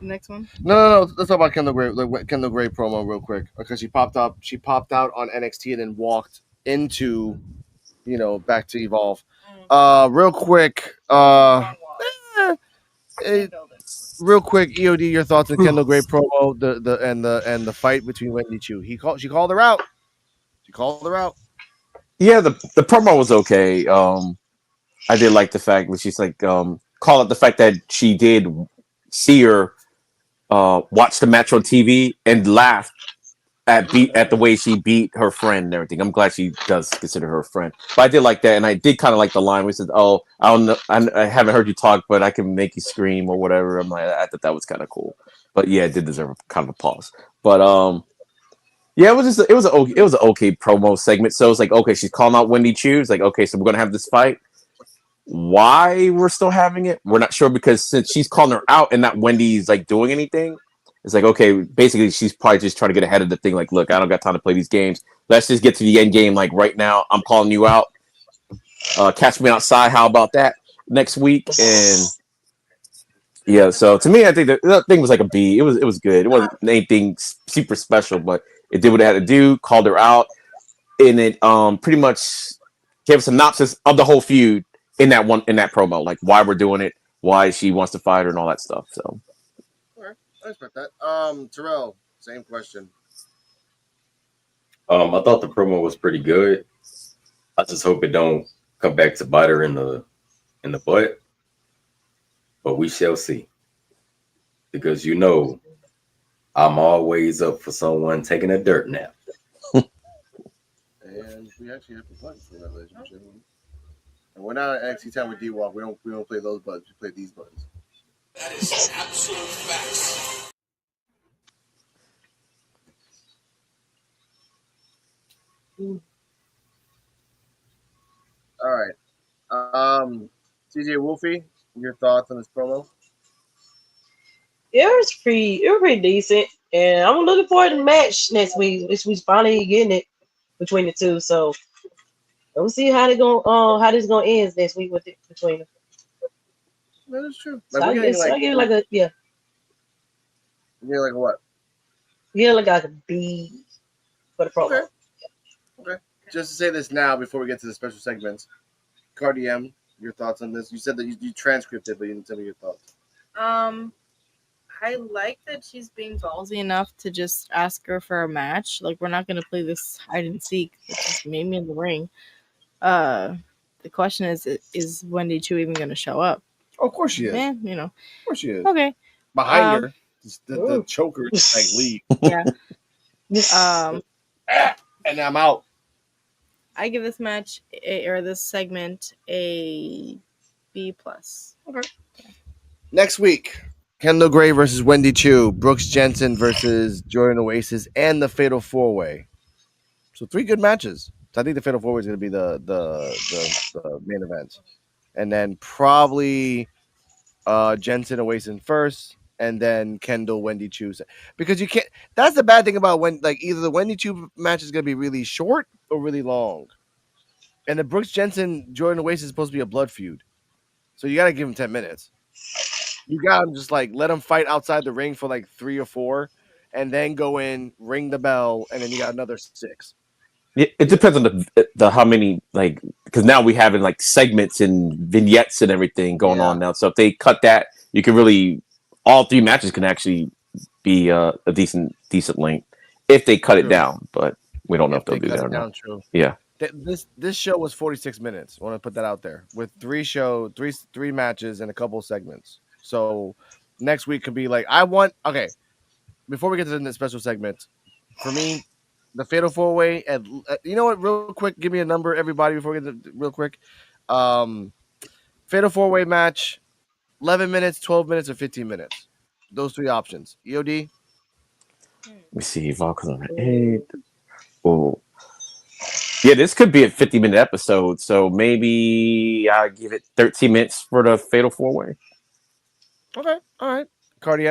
Next one. No. Let's talk about Kendall Gray. Kendall Gray promo real quick because she popped out on NXT and then walked into, back to Evolve. Real quick. Real quick, EOD, your thoughts on Kendall Gray promo, the fight between Wendy Chu. She called her out. Yeah, the promo was okay. I did like the fact that she's like, call it the fact that she did see her watch the match on TV and laugh at the way she beat her friend and everything. I'm glad she does consider her a friend. But I did like that, and I did kind of like the line where it says, "Oh, I don't know, I haven't heard you talk, but I can make you scream or whatever." I'm like, I thought that was kind of cool. But yeah, it did deserve kind of a pause. But yeah, it was an okay promo segment. So it's like, okay, she's calling out Wendy Chu. It's like, okay, so we're gonna have this fight. Why we're still having it, we're not sure, because since she's calling her out and not Wendy's like doing anything, it's like, okay, basically she's probably just trying to get ahead of the thing. Like, look, I don't got time to play these games. Let's just get to the end game. Like right now, I'm calling you out. Catch me outside. How about that next week? And yeah, so to me, I think that thing was like a B. It was good. It wasn't anything super special, but it did what it had to do. Called her out, and it pretty much gave a synopsis of the whole feud in that promo, like why we're doing it, why she wants to fight her, and all that stuff. So, Okay, I respect that. Terrell, same question. I thought the promo was pretty good. I just hope it don't come back to bite her in the butt. But we shall see. Because I'm always up for someone taking a dirt nap. And we actually have a button for that, ladies and gentlemen. And we're not at NXT time with D-Walk. We don't play those buttons. We play these buttons. That is absolute facts. All right. Ceejaywolfy, your thoughts on this promo? Yeah, it was pretty decent, and I'm looking forward to the match next week, which we finally getting it between the two. So we'll see how how this gonna end next week with it between them. That is true. So Like, I we're getting give it like a You're getting like a what? yeah, like a B for the promo. Okay. Just to say this now before we get to the special segments, Cardi, your thoughts on this? You said that you transcripted, but you didn't tell me your thoughts. I like that she's being ballsy enough to just ask her for a match. Like, we're not gonna play this hide and seek. It's just meet me in the ring. The question is Wendy Chu even gonna show up? Oh, of course she is. Yeah, Of course she is. Okay. Behind her, the choker just like leave. Yeah. And I'm out. I give this match or this segment a B+. Okay. Next week, Kendall Gray versus Wendy Chu, Brooks Jensen versus Jordan Oasis, and the Fatal 4-Way. So 3 good matches. So I think the Fatal 4-Way is going to be the main event, and then probably Jensen Oasis first, and then Kendall Wendy Chu. Because you can't. That's the bad thing about when either the Wendy Chu match is going to be really short or really long, and the Brooks Jensen Jordan Oasis is supposed to be a blood feud. So you got to give him 10 minutes. You got to just let him fight outside the ring for 3 or 4, and then go in, ring the bell, and then you got another 6. it depends on the how many, because now we having segments and vignettes and everything going on now. So if they cut that, you can really all 3 matches can actually be a decent length if they cut it down. But we don't know if they'll do that or not. True. Yeah. This show was 46 minutes. I want to put that out there with 3 matches and a couple segments. So next week could be okay. Before we get to the special segment, for me, the Fatal 4-Way, and you know what? Real quick, give me a number, everybody. Before we get to real quick, Fatal 4-Way match, 11 minutes, 12 minutes, or 15 minutes. Those 3 options. EOD. Let me see. Volcans on the 8. Oh. Yeah, this could be a 50-minute episode, so maybe I'll give it 13 minutes for the Fatal 4-Way. Okay, all right. Cardi.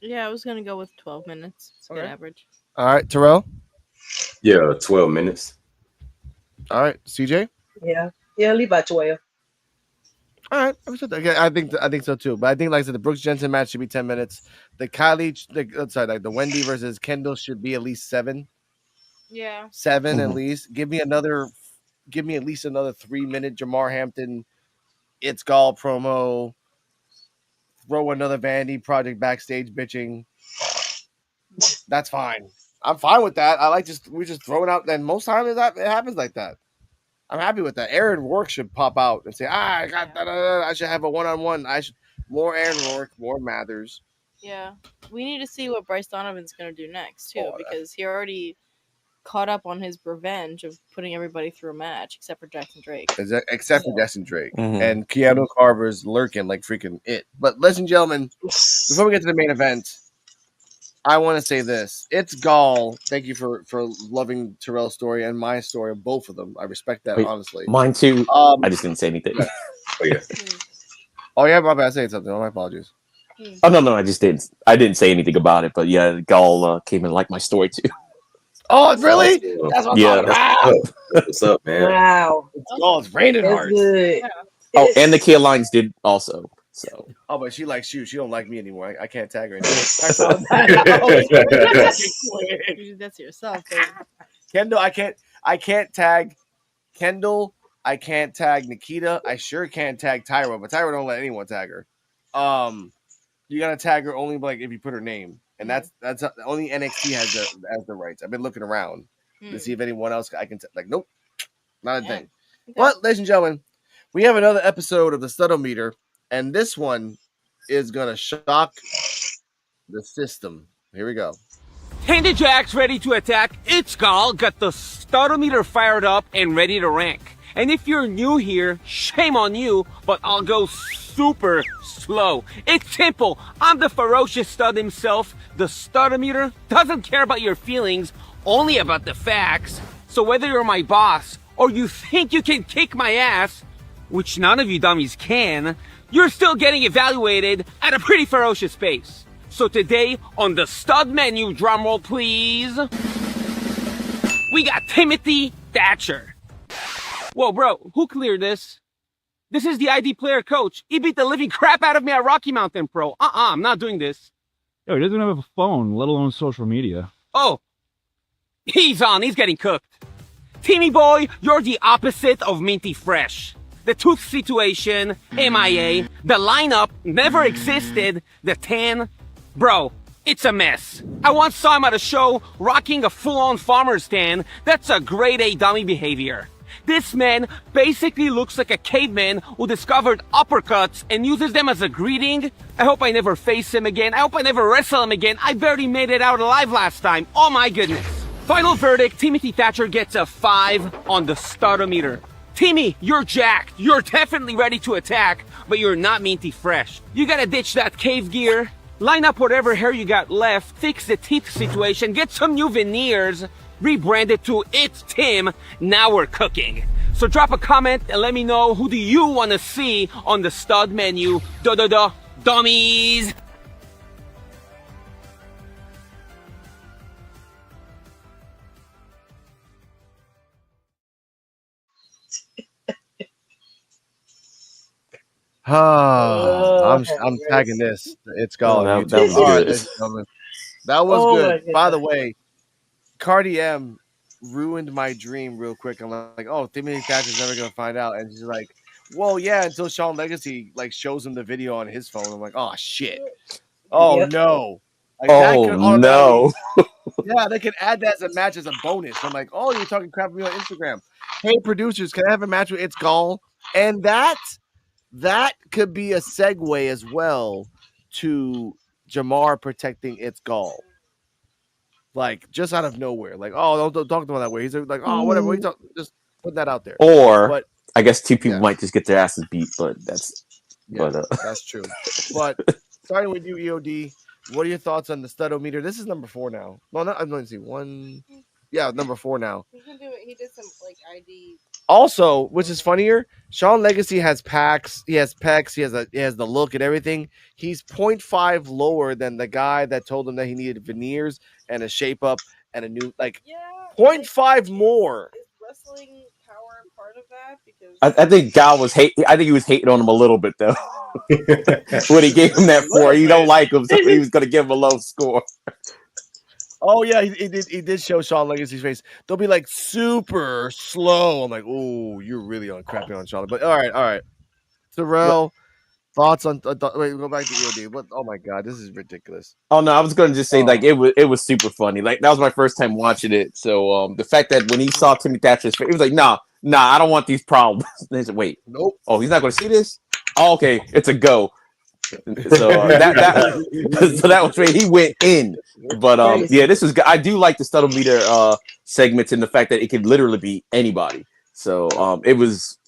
Yeah, I was gonna go with 12 minutes. It's a good average. All right, Terrell. Yeah, 12 minutes. All right, CJ. Yeah, leave by 12. All right, I think so too. But I think, like I said, the Brooks Jensen match should be 10 minutes. The the Wendy versus Kendall should be at least 7. Yeah, 7 at least. Give me at least another 3-minute Jamar Hampton, It's Gall promo. Throw another Vandy Project backstage bitching. That's fine. I'm fine with that. I like we just throw it out. And most times it happens like that. I'm happy with that. Aaron Rourke should pop out and say, I got I should have a one-on-one. I should more Aaron Rourke, more Mathers. Yeah, we need to see what Bryce Donovan's gonna do next too, Oh, because he already caught up on his revenge of putting everybody through a match except for Jackson Drake. Except for Jackson Drake. Mhm. And Keanu Carver's lurking like freaking it. But ladies and gentlemen, before we get to the main event, I want to say this. It's Gall. Thank you for loving Terrell's story and my story, both of them. I respect that, Wait, honestly. Mine too. Um, I just didn't say anything. Oh yeah. Oh, yeah, my bad. I said something. Oh, my apologies. Oh no, I just didn't. I didn't say anything about it. But yeah, Gall came and liked my story too. Oh, really? That's That's what I'm Yeah. talking about. What's up, man? Wow, It's Gall. It's raining that's hard. good. Oh, and the Kia Lines did also. So Oh, but she likes you. She don't like me anymore. I can't tag her anymore. You did that to yourself, baby. Kendall, I can't tag Kendall. I can't tag Nikita. I sure can't tag Tyra, but Tyra don't let anyone tag her. You gotta tag her only like if you put her name, and that's only NXT has the rights. I've been looking around to see if anyone else I can like. Nope, not a thing. Okay. But ladies and gentlemen, we have another episode of the Studometer, and this one is gonna shock the system. Here we go. Panda Jack's ready to attack. It's Gall, got the Studometer fired up and ready to rank. And if you're new here, shame on you, but I'll go super slow. It's simple. I'm the ferocious stud himself. The Studometer doesn't care about your feelings, only about the facts. So whether you're my boss or you think you can kick my ass, which none of you dummies can, you're still getting evaluated at a pretty ferocious pace. So today on the stud menu, drumroll please, we got Timothy Thatcher. Whoa, bro, who cleared this? This is the ID player coach. He beat the living crap out of me at Rocky Mountain Pro. I'm not doing this. Yo, he doesn't have a phone, let alone social media. Oh, he's on. He's getting cooked. Teamy boy, you're the opposite of Minty Fresh. The tooth situation, MIA. The lineup never existed. The tan, bro, it's a mess. I once saw him at a show rocking a full-on farmer's tan. That's a grade A dummy behavior. This man basically looks like a caveman who discovered uppercuts and uses them as a greeting. I hope I never face him again. I hope I never wrestle him again. I barely made it out alive last time. Oh my goodness. Final verdict, Timothy Thatcher gets a 5 on the Studometer. Timmy, you're jacked. You're definitely ready to attack, but you're not minty fresh. You gotta ditch that cave gear, line up whatever hair you got left, fix the teeth situation, get some new veneers, rebrand it to It's Tim, now we're cooking. So drop a comment and let me know who do you want to see on the stud menu. Dummies! I'm tagging this. It's Gall. Oh, on that YouTube. was All right, good. ladies and gentlemen. That was Oh, good. my By the goodness. way, Cardi M ruined my dream real quick. I'm like, oh, Timothy Thatcher's never gonna find out, and she's like, well, yeah, until Shawn Legacy like shows him the video on his phone. I'm like, oh shit. Oh Yep. no. Like, that could Oh no! Yeah, they could add that as a match as a bonus. I'm like, oh, you're talking crap to me on Instagram. Hey, producers, can I have a match with It's Gall? And that could be a segue as well to Jamar protecting It's Gall. Like, just out of nowhere. Like, oh, don't talk to him that way. He's like, oh, whatever. We talk, just put that out there. Or But I guess two people yeah. might just get their asses beat, but that's yeah, but that's true. But starting with you, EOD, what are your thoughts on the Studometer? This is number 4 now. Well, not, I'm going to see one. Yeah, number 4 now. He can do it. He did some like ID. Also, which is funnier, Shawn Legacy has packs, he has pecs, he has the look and everything. He's 0.5 lower than the guy that told him that he needed veneers and a shape up and a new 0.5 more. Is wrestling power part of that? Because I think Gal was I think he was hating on him a little bit though. When he gave him that 4, you don't like him, so he was gonna give him a low score. Oh yeah, he did show Shawn Legacy's face. They'll be like super slow. I'm like, oh, you're really on crapping on Shawn. But all right. Terrell, thoughts on wait, go back to EOD. What? Oh my god, this is ridiculous. Oh no, I was gonna just say like it was super funny. Like that was my first time watching it. So the fact that when he saw Timmy Thatcher's face, he was like, nah, Nah, I don't want these problems. They said, wait. Nope. Oh, he's not going to see this? Oh, okay, it's a go. So so that was great. He went in. But Crazy. yeah, this was good. I do like the subtle meter segments and the fact that it could literally be anybody. So it was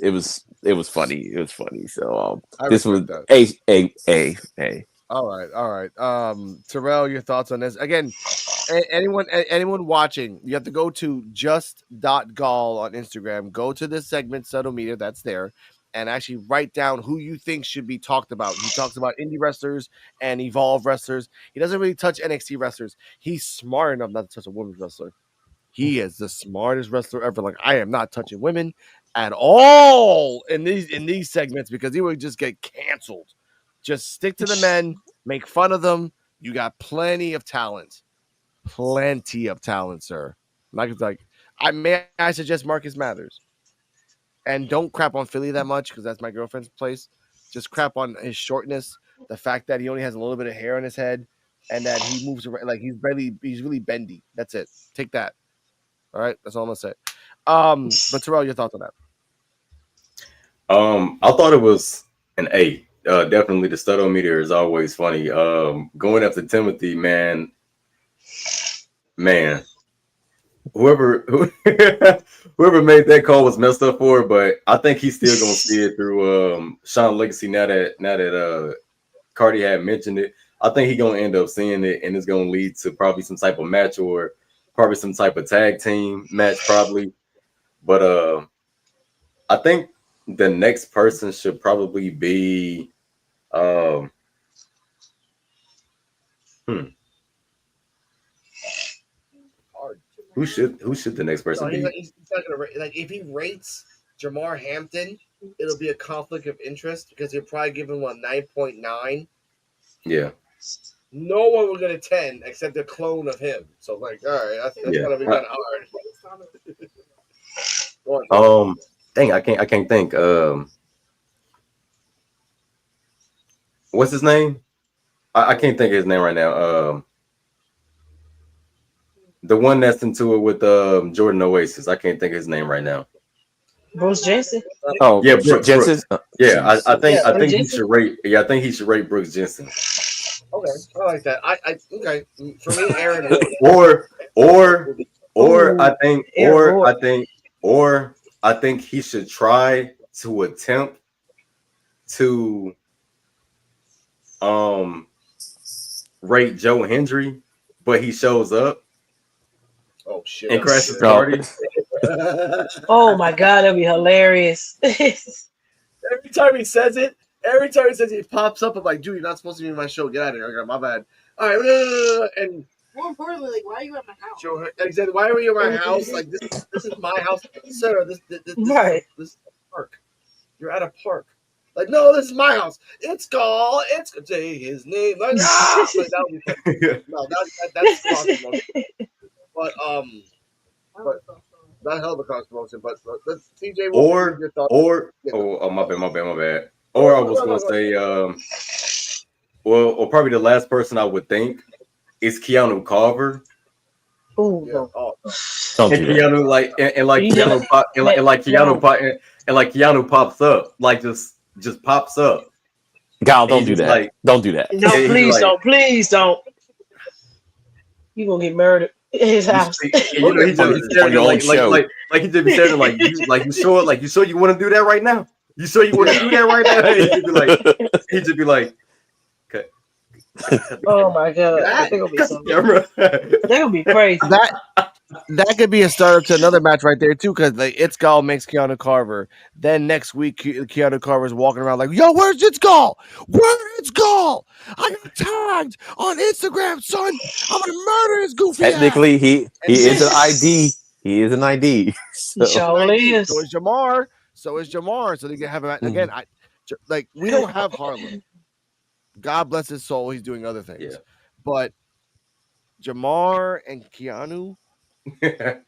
funny. It was funny. So I this was respect a. All right. Terrell, your thoughts on this? Again, anyone watching, you have to go to just.gall on Instagram. Go to this segment, subtle meter, that's there, and actually write down who you think should be talked about. He talks about indie wrestlers and Evolve wrestlers. He doesn't really touch NXT wrestlers. He's smart enough not to touch a women's wrestler. He is the smartest wrestler ever. Like, I am not touching women at all in these segments because he would just get canceled. Just stick to the men, make fun of them. You got plenty of talent. Plenty of talent, sir. I suggest Marcus Mathers. And don't crap on Philly that much because that's my girlfriend's place. Just crap on his shortness, the fact that he only has a little bit of hair on his head, and that he moves around like he's really bendy. That's it. Take that. All right, that's all I'm gonna say. But Terrell, your thoughts on that? I thought it was an A. Definitely the subtle meter is always funny. Going after Timothy, man. Whoever made that call was messed up for it, but I think he's still gonna see it through Sean Legacy now that Cardi had mentioned it. I think he's gonna end up seeing it, and it's gonna lead to probably some type of match or probably some type of tag team match, probably. But I think the next person should probably be Who should the next person be? He's not gonna if he rates Jamar Hampton, it'll be a conflict of interest because he'll probably give him 9.9. Yeah. No one will get a 10 except a clone of him. So all right, that's gonna be kind of hard. Dang, I can't think. What's his name? I can't think of his name right now. The one that's into it with Jordan Oasis. I can't think of his name right now. Bruce Jensen. Oh yeah, Brooks Jensen. Yeah, I think Jensen? he should rate. Yeah, I think he should rate Brooks Jensen. Okay, I like that. Okay. For me, Aaron. I think he should try to attempt to rate Joe Hendry, but he shows up. Oh shit! And crashes the party. Oh my god, that'd be hilarious. Every time he says it, he pops up. I'm like, dude, you're not supposed to be in my show. Get out of here. Okay, my bad. All right, and more importantly, like, why are you at my house? Joe, exactly. Why are you at my house? Like this is my house, sir. This is a park. You're at a park. Like, no, this is my house. It's Gall. It's say his name. Like, ah! Like, that would be fun. No, that's possible. But not hell of a cross promotion. But let's CJ. My bad. Or I was gonna say, or probably the last person I would think is Keanu Carver. Ooh, Keanu Keanu pops up, like just pops up. Gal, don't do that. Like, don't do that. No, please don't. You gonna get murdered in his house. He just be staring like you sure you want to do that right now? You sure you want to do that right now? He'd just be like, okay. Oh my god, that gonna be crazy. That could be a startup to another match right there too, because It's Gall makes Keanu Carver. Then next week, Keanu Carver's walking around like, "Yo, where's It's Gall? Where's It's Gall? I got tagged on Instagram, son. I'm gonna murder his goofy Technically, ass." he is an ID. He is an ID. So is. So is Jamar. So they can have him again. We don't have Harlan. God bless his soul. He's doing other things, but Jamar and Keanu.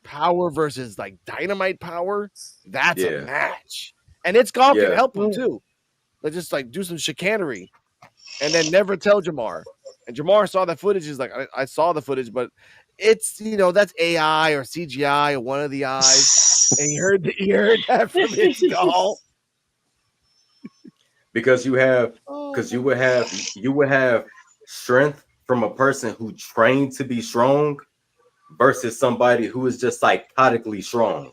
Power versus like dynamite power, that's a match. And It's Gall can help him too. Let's just like do some chicanery and then never tell Jamar. And Jamar saw the footage. He's like, I saw the footage, but it's that's AI or CGI or one of the eyes. And he heard that from his skull. Because you would have strength from a person who trained to be strong versus somebody who is just psychotically strong.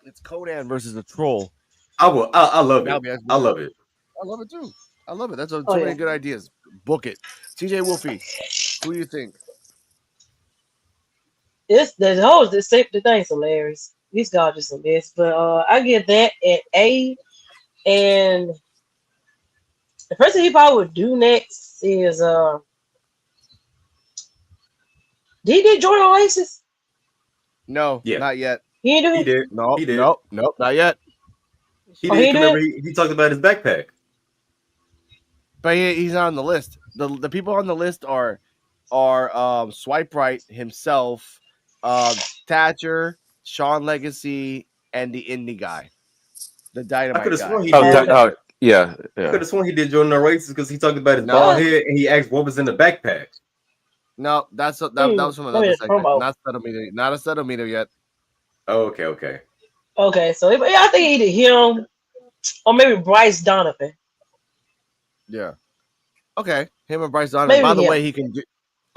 It's Conan versus a troll. I love it. I love it. I love it too. I love it. That's so many good ideas. Book it. Ceejaywolfy, who do you think? The thing's hilarious. These guys are just a mess. But I give that at A. And the person he probably would do next is did he do Jordan Oasis? No, not yet. He didn't do it? He did. No, he did. Nope, not yet. He did. Remember, he talked about his backpack. But he's not on the list. The people on the list are Swipe Right himself, Thatcher, Sean Legacy, and the indie guy, the Dynamite I could have guy. sworn he did. Yeah. I could have sworn he did Jordan Oasis because he talked about his bald head and he asked what was in the backpack. No, that was from another segment. Not a Setometer yet. Oh, okay. Okay, so I think either him or maybe Bryce Donovan. Yeah. Okay, him and Bryce Donovan. Maybe By the him. way, he can do.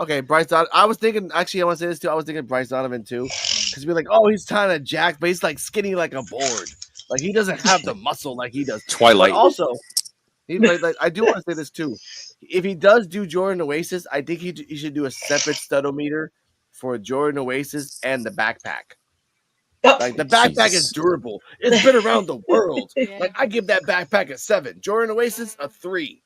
Okay, Bryce Donovan. I was thinking. Actually, I want to say this too. I was thinking Bryce Donovan too, because be like, oh, he's kind of jacked, but he's like skinny like a board. Like he doesn't have the muscle like he does. Twilight. But also, I do want to say this too. If he does do Jordan Oasis, I think he should do a separate studometer for Jordan Oasis and the backpack. Like the backpack is durable. It's been around the world. Like I give that backpack a 7. Jordan Oasis a 3.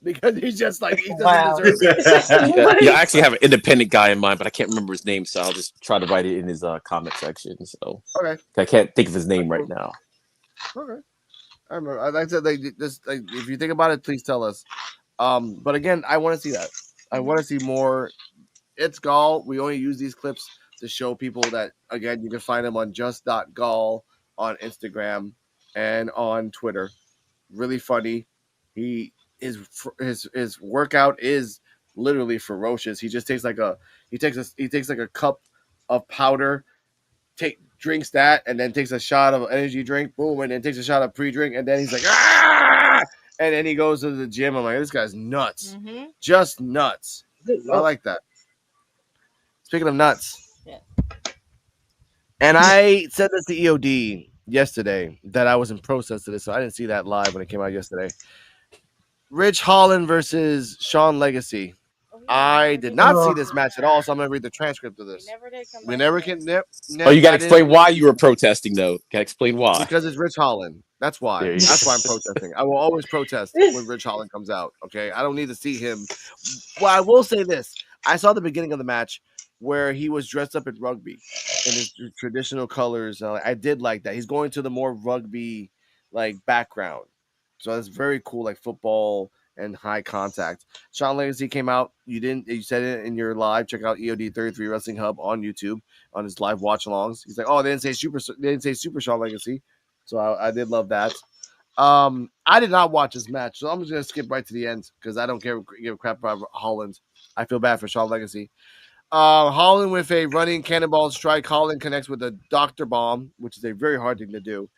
Because he's just like he doesn't deserve it. Yeah, I actually have an independent guy in mind, but I can't remember his name, so I'll just try to write it in his comment section. So okay, I can't think of his name right now. Okay, I remember. Like I said, if you think about it, please tell us. But again, I want to see that. I want to see more. It's Gall. We only use these clips to show people that. Again, you can find him on just.gall on Instagram and on Twitter. Really funny. His workout is literally ferocious. He just takes like a cup of powder, drinks that, and then takes a shot of energy drink, boom, and then takes a shot of pre-drink, and then he's like, ah! And then he goes to the gym. I'm like, this guy's nuts, just nuts. I like that. Speaking of nuts, and I said this to EOD yesterday that I was in process of this, so I didn't see that live when it came out yesterday. Rich Holland versus Sean Legacy. I did not see this match at all, so I'm going to read the transcript of this. We never can. You got to explain why you were protesting, though. Got to explain why. Because it's Rich Holland. That's why. That's why I'm protesting. I will always protest when Rich Holland comes out. Okay, I don't need to see him. Well, I will say this: I saw the beginning of the match where he was dressed up in rugby in his traditional colors. I did like that. He's going to the more rugby background. So that's very cool, like football and high contact. Sean Legacy came out. You said it in your live. Check out EOD 33 Wrestling Hub on YouTube on his live watch alongs. He's like, oh, they didn't say Super Sean Legacy. So I did love that. I did not watch this match, so I'm just gonna skip right to the end because I don't give a crap about Holland. I feel bad for Sean Legacy. Holland with a running cannonball strike. Holland connects with a Dr. Bomb, which is a very hard thing to do.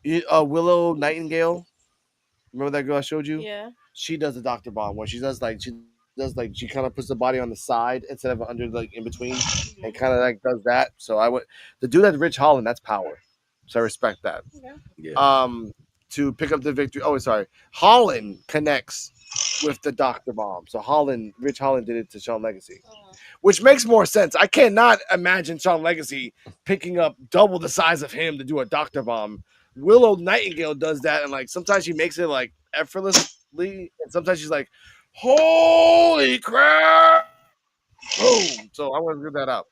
Willow Nightingale, remember that girl I showed you? Yeah. She does the Dr. Bomb where she kind of puts the body on the side instead of under in between and kind of does that. So the dude that's Rich Holland, that's power. So I respect that. Yeah. To pick up the victory. Oh, sorry. Holland connects with the Dr. Bomb. So Rich Holland did it to Sean Legacy. Which makes more sense. I cannot imagine Sean Legacy picking up double the size of him to do a Dr. Bomb. Willow Nightingale does that, and sometimes she makes it effortlessly, and sometimes she's like, "Holy crap!" Boom. So I want to give that up.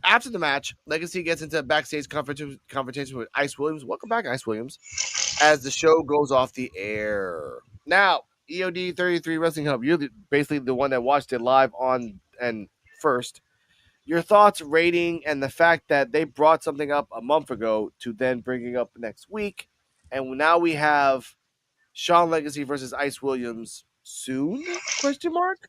After the match, Legacy gets into a backstage confrontation with Ice Williams. Welcome back, Ice Williams. As the show goes off the air. Now, EOD 33 Wrestling Hub, you're basically the one that watched it live on and first. your thoughts, rating, and the fact that they brought something up a month ago to then bringing up next week, and now we have Shawn Legacy versus Ice Williams soon? Question mark.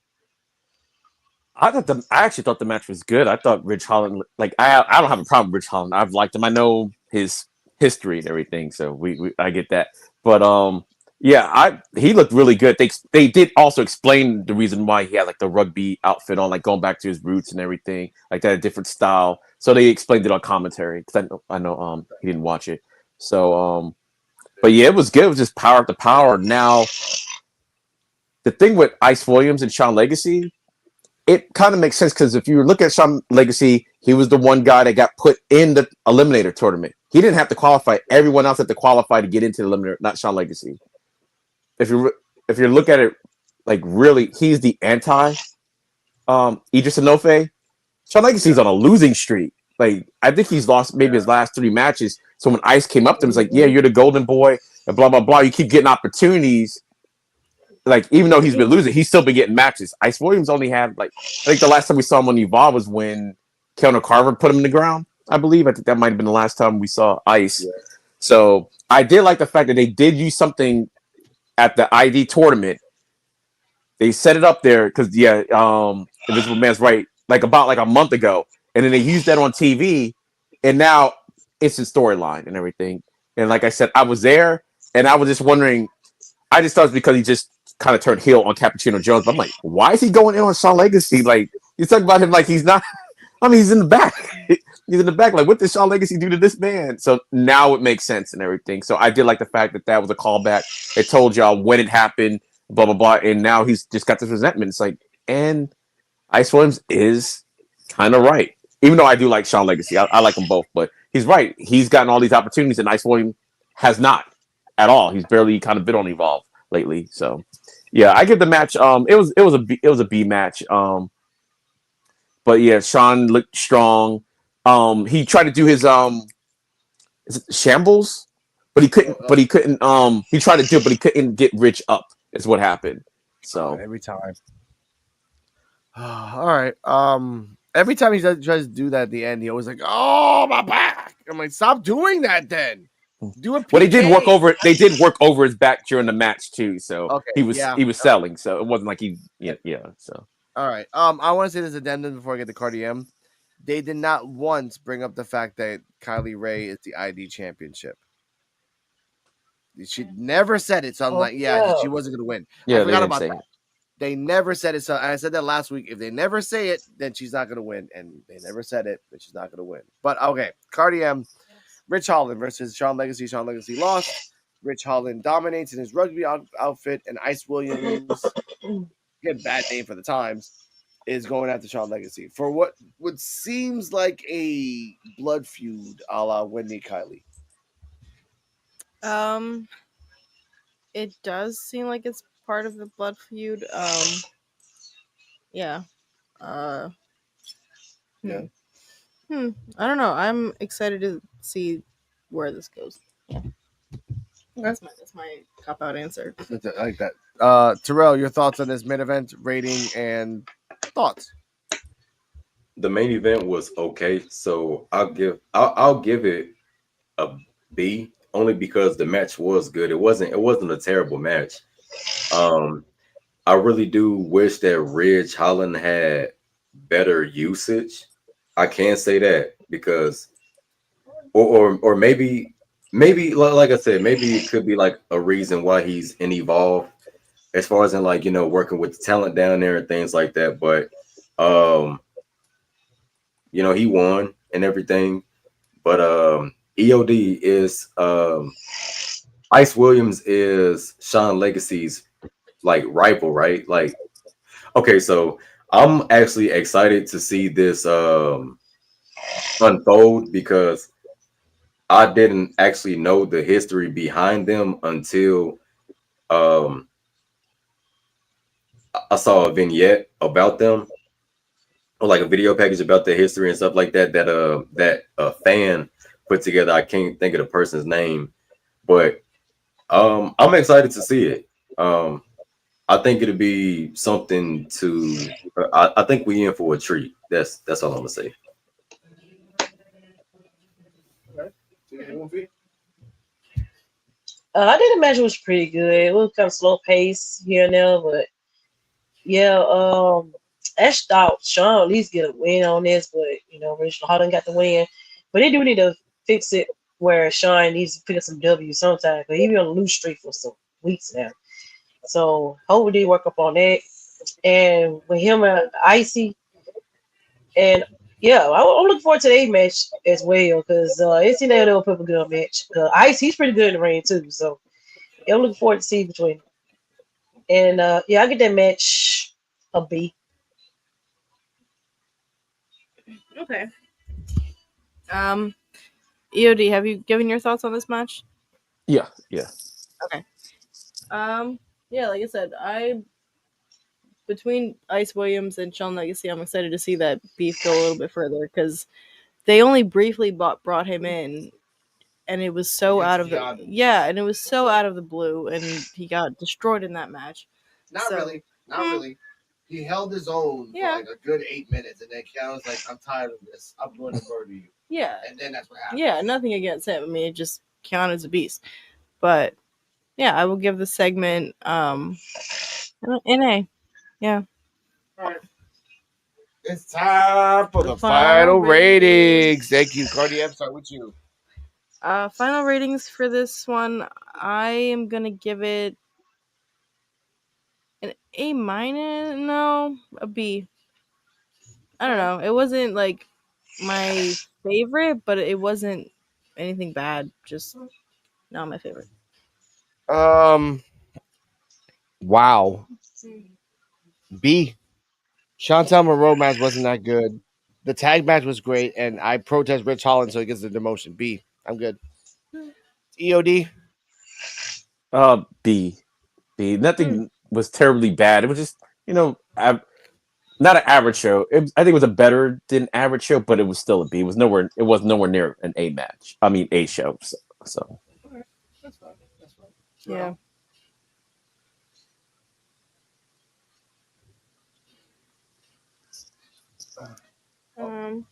I actually thought the match was good. I thought Rich Holland, like I don't have a problem with Rich Holland. I've liked him. I know his history and everything, so I get that. But yeah, he looked really good. They did also explain the reason why he had like the rugby outfit on, like going back to his roots and everything, like that, a different style. So they explained it on commentary because I know he didn't watch it. So but yeah, it was good. It was just power after power. Now the thing with Ice Williams and Shawn Legacy, it kind of makes sense because if you look at Shawn Legacy, he was the one guy that got put in the Eliminator tournament. He didn't have to qualify. Everyone else had to qualify to get into the Eliminator, not Shawn Legacy. If you look at it, like really, he's the anti Idris Enofe. Shawn Legacy's on a losing streak. Like I think he's lost maybe his last 3 matches. So when Ice came up to him, it's like, yeah, you're the golden boy, and blah blah blah. You keep getting opportunities. Like even though he's been losing, he's still been getting matches. Ice Williams only had like I think the last time we saw him on Evolve was when Keanu Carver put him in the ground. I believe. I think that might have been the last time we saw Ice. Yeah. So I did like the fact that they did use something at the ID tournament. They set it up there because Invisible Man's right, like about like a month ago, and then they used that on TV, and now it's his storyline and everything. And like I said, I was there, and I was just wondering. I just thought it was because he just kind of turned heel on Cappuccino Jones. But I'm like, why is he going in on Shawn Legacy? Like, you talk about him like he's not. I mean, he's in the back. He's in the back. Like, what did Shawn Legacy do to this man? So now it makes sense and everything. So I did like the fact that was a callback. It told y'all when it happened, blah, blah, blah. And now he's just got this resentment. It's like, and Ice Williams is kind of right. Even though I do like Shawn Legacy. I like them both. But he's right. He's gotten all these opportunities, and Ice Williams has not at all. He's barely kind of been on Evolve lately. So yeah, I give the match. It was a B match. But yeah, Shawn looked strong. He tried to do his is it shambles, but he couldn't. He tried to do it, but he couldn't get Rich up. Is what happened. So every time. All right. Every time he tries to do that at the end, he always like, "Oh, my back." I'm like, "Stop doing that, then." Do it. Well, they did work over. They did work over his back during the match too. So okay, he was selling. So it wasn't like he. Yeah. So. All right. I want to say this addendum before I get to Cardi-M. They did not once bring up the fact that Kylie Ray is the ID championship. She never said it. So I'm like, she wasn't going to win. Yeah, I forgot about that. They never said it. So I said that last week. If they never say it, then she's not going to win. And they never said it, then she's not going to win. But okay, Cardi-M, Rich Holland versus Shawn Legacy. Shawn Legacy lost. Rich Holland dominates in his rugby outfit, and Ice Williams, get bad name for the times, is going after Shawn Legacy for what seems like a blood feud a la Wendy Kylie. It does seem like it's part of the blood feud. Yeah. I don't know. I'm excited to see where this goes. Yeah. That's my cop out answer. I like that. Terrell, your thoughts on this main event, rating and thoughts? The main event was okay, so I'll give it a B, only because the match was good. It wasn't a terrible match. I really do wish that Ridge Holland had better usage. I can say that because, or maybe like I said, maybe it could be like a reason why he's in Evolve, as far as in like, working with the talent down there and things like that. But he won and everything. But EOD is Ice Williams is Shawn Legacy's like rival, right? Like, okay, so I'm actually excited to see this unfold because I didn't actually know the history behind them until I saw a vignette about them, or like a video package about their history and stuff like that. That a fan put together. I can't think of the person's name, but I'm excited to see it. I think it'll be something to. I think we in for a treat. That's all I'm gonna say. I did imagine it was pretty good. It was kind of slow pace here and there, but yeah, Ash thought Sean at least get a win on this, but Rachel Holland got the win. But they do need to fix it where Sean needs to pick up some W sometime, because he been on a loose streak for some weeks now. So hopefully they work up on that. And with him and Icy, and yeah, I'm looking forward to the match as well, because it's in that little put a good match. Ice, he's pretty good in the ring too, so yeah, I'm looking forward to see between. And yeah, I get that match a B. Okay. EOD, have you given your thoughts on this match? Yeah. Okay. Yeah, like I said, between Ice Williams and Sean Legacy, I'm excited to see that beef go a little bit further, because they only briefly brought him in, and it was so out of the blue, and he got destroyed in that match. Not really. He held his own for like a good 8 minutes, and then Cal was like, "I'm tired of this. I'm going to murder you." Yeah, and then that's what happened. Yeah, nothing against him. I mean, it just Keanu's a beast, but yeah, I will give the segment an A. Yeah. All right. It's time for the final ratings. Thank you, Cardi. I'm starting with you. Final ratings for this one, I am gonna give it an A minus. No, a B. I don't know. It wasn't like my favorite, but it wasn't anything bad. Just not my favorite. Wow. B. Chantal Monroe match wasn't that good. The tag match was great, and I protest Rich Holland, so he gets the demotion. B. I'm good. EOD. B. Nothing was terribly bad. It was just not an average show. I think it was a better than average show, but it was still a B. It was nowhere near an A match. I mean A show. So. That's fine. Yeah.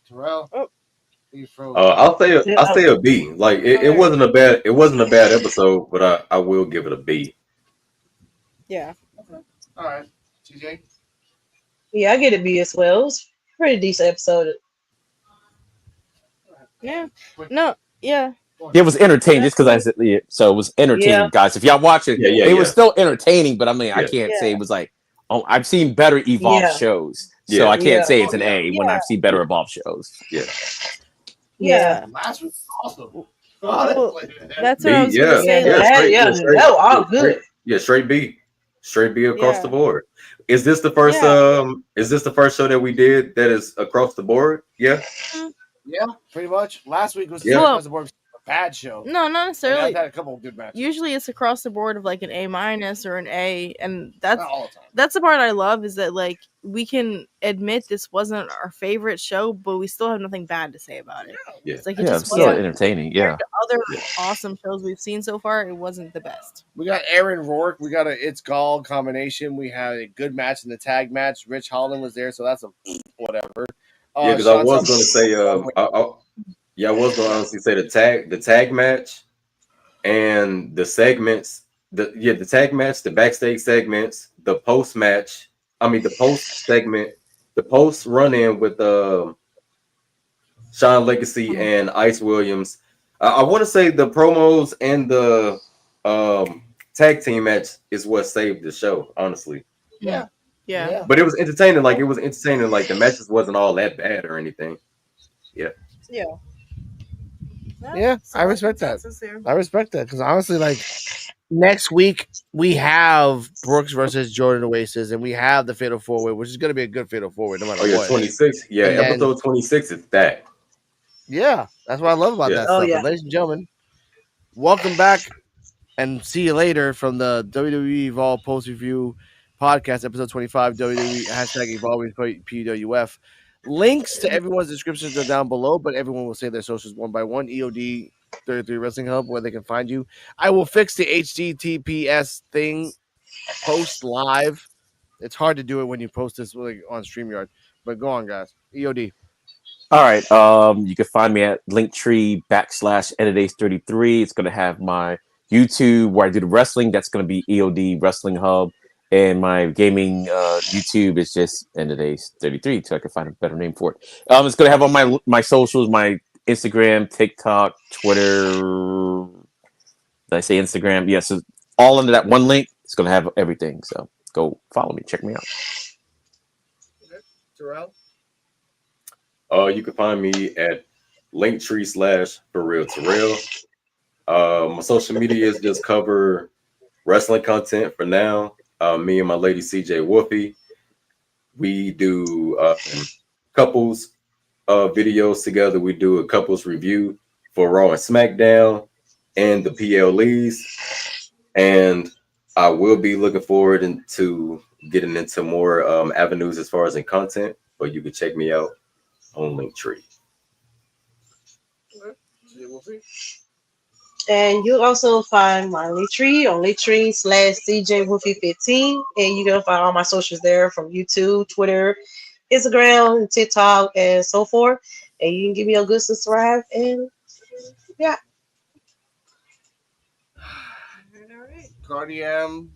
Terrell. Oh. I'll say a B. Like it wasn't a bad episode, but I will give it a B. Yeah. Okay. All right. TJ. Yeah, I get a B as well. It was a pretty decent episode. Yeah. No. Yeah. It was entertaining just because I said so. It was entertaining, guys. If y'all watch it, it was still entertaining. But I mean, I can't say it was like. Oh, I've seen better evolved shows, so I can't say it's an A when I've seen better evolved shows. Yeah. Last week was awesome. That's what I was going to say. That was all good. Straight B across the board. Is this the first? Is this the first show that we did that is across the board? Yeah. Yeah, pretty much. Last week was across the board. Bad show. No, not necessarily. I've had a couple of good matches. Usually it's across the board of like an A minus or an A, and that's not all the time. That's the part I love, is that like we can admit this wasn't our favorite show, but we still have nothing bad to say about it. Yeah, it's like it just still entertaining. Yeah, other awesome shows we've seen so far, it wasn't the best. We got Aaron Rourke. We got a It's Gall combination. We had a good match in the tag match. Rich Holland was there, so that's a whatever. Because I was going to say, I was going to honestly say the tag match and the segments, the tag match, the backstage segments, the post match. I mean, the post segment, the post run in with Sean Legacy and Ice Williams. I want to say the promos and the tag team match is what saved the show, honestly. Yeah. But it was entertaining. Like the matches wasn't all that bad or anything. Yeah. Yeah, I respect that. Because honestly, like next week we have Brooks versus Jordan Oasis, and we have the Fatal 4-Way, which is going to be a good Fatal 4-Way no matter what. 26. Yeah, and episode 26 is that. Yeah, that's what I love about that stuff. But ladies and gentlemen, welcome back, and see you later from the WWE Evolve Post Review Podcast, episode 25, WWE #Evolving PWF. Links to everyone's descriptions are down below, but everyone will say their socials one by one. EOD 33 Wrestling Hub, where they can find you. I will fix the HTTPS thing post live. It's hard to do it when you post this like on StreamYard. But go on, guys. EOD. All right. You can find me at Linktree /NAdays33. It's going to have my YouTube where I do the wrestling. That's going to be EOD Wrestling Hub. And my gaming YouTube is just NAdays33, so I can find a better name for it. It's going to have all my socials, my Instagram, TikTok, Twitter. Did I say Instagram? Yes. Yeah, so all under that one link. It's going to have everything. So go follow me. Check me out. Terrell? You can find me at Linktree/ForRealTerrell. My social medias just cover wrestling content for now. Me and my lady Ceejaywolfy, we do couples videos together. We do a couples review for Raw and SmackDown and the PLEs. And I will be looking forward into getting into more avenues as far as in content, but you can check me out on Linktree. And you'll also find my Linktree on Linktree/Ceejaywolfy15. And you can find all my socials there from YouTube, Twitter, Instagram, TikTok, and so forth. And you can give me a good subscribe. And yeah. Cardi M,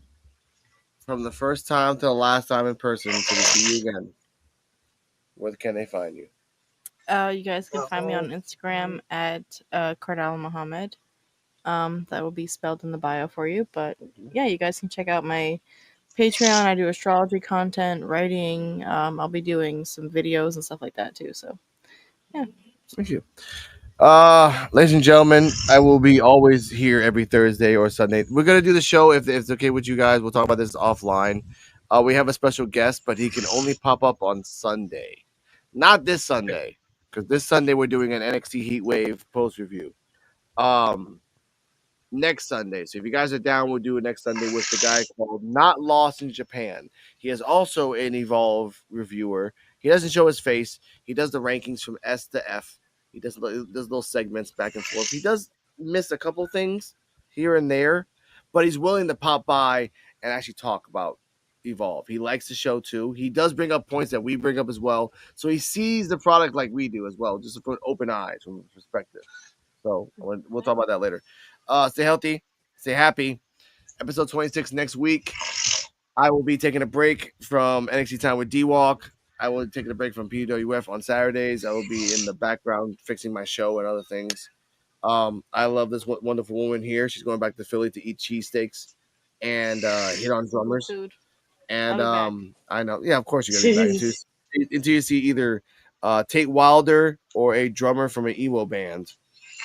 from the first time to the last time in person, to see you again. Where can they find you? You guys can find me on Instagram at Cardala Muhammad. That will be spelled in the bio for you. But yeah, you guys can check out my Patreon. I do astrology content, writing. I'll be doing some videos and stuff like that too. So yeah. Thank you. Ladies and gentlemen, I will be always here every Thursday or Sunday. We're gonna do the show if it's okay with you guys. We'll talk about this offline. We have a special guest, but he can only pop up on Sunday, not this Sunday, because this Sunday we're doing an NXT Heat Wave post review. Next Sunday. So if you guys are down, we'll do it next Sunday with the guy called Not Lost in Japan. He is also an Evolve reviewer. He doesn't show his face. He does the rankings from S to F. He does little segments back and forth. He does miss a couple things here and there, but he's willing to pop by and actually talk about Evolve. He likes the show too. He does bring up points that we bring up as well. So he sees the product like we do as well, just to put open eyes from perspective. So we'll talk about that later. Stay healthy, stay happy. Episode 26 next week. I will be taking a break from NXT Time with D-Walk. I will be taking a break from PWF on Saturdays. I will be in the background fixing my show and other things. I love this wonderful woman here. She's going back to Philly to eat cheesesteaks and hit on drummers. Food. And I know, yeah, of course you're gonna be back until you see either Tate Wilder or a drummer from an emo band.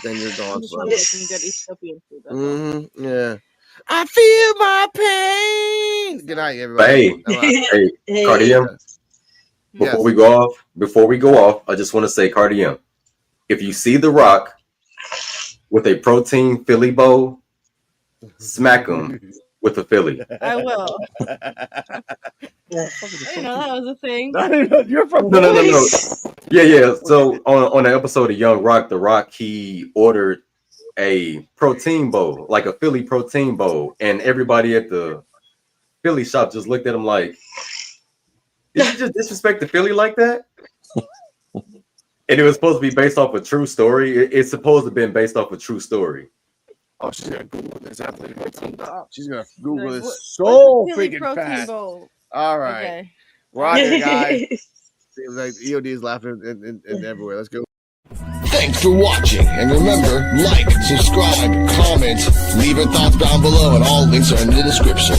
Then you're gone. Some good Ethiopian food. Yeah. I feel my pain. Good night, everybody. Hey, Cardi M. Before we go off, I just want to say, Cardi M, if you see The Rock with a protein Philly bowl, smack him with a Philly. I will. I didn't know that was a thing. You're from No. Yeah. So on the episode of Young Rock, The Rock, he ordered a protein bowl, like a Philly protein bowl, and everybody at the Philly shop just looked at him like, did you just disrespect the Philly like that? And it was supposed to be based off a true story. It's supposed to have been based off a true story. Oh, she's gonna Google this after. She's gonna Google this so freaking fast. Bowl? All right, Okay. Roger, guy. Like EOD is laughing and everywhere. Let's go. Thanks for watching, and remember, like, subscribe, comment, leave your thoughts down below, and all links are in the description.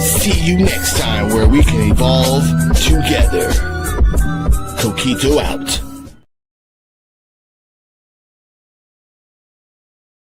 See you next time where we can evolve together. Coquito out.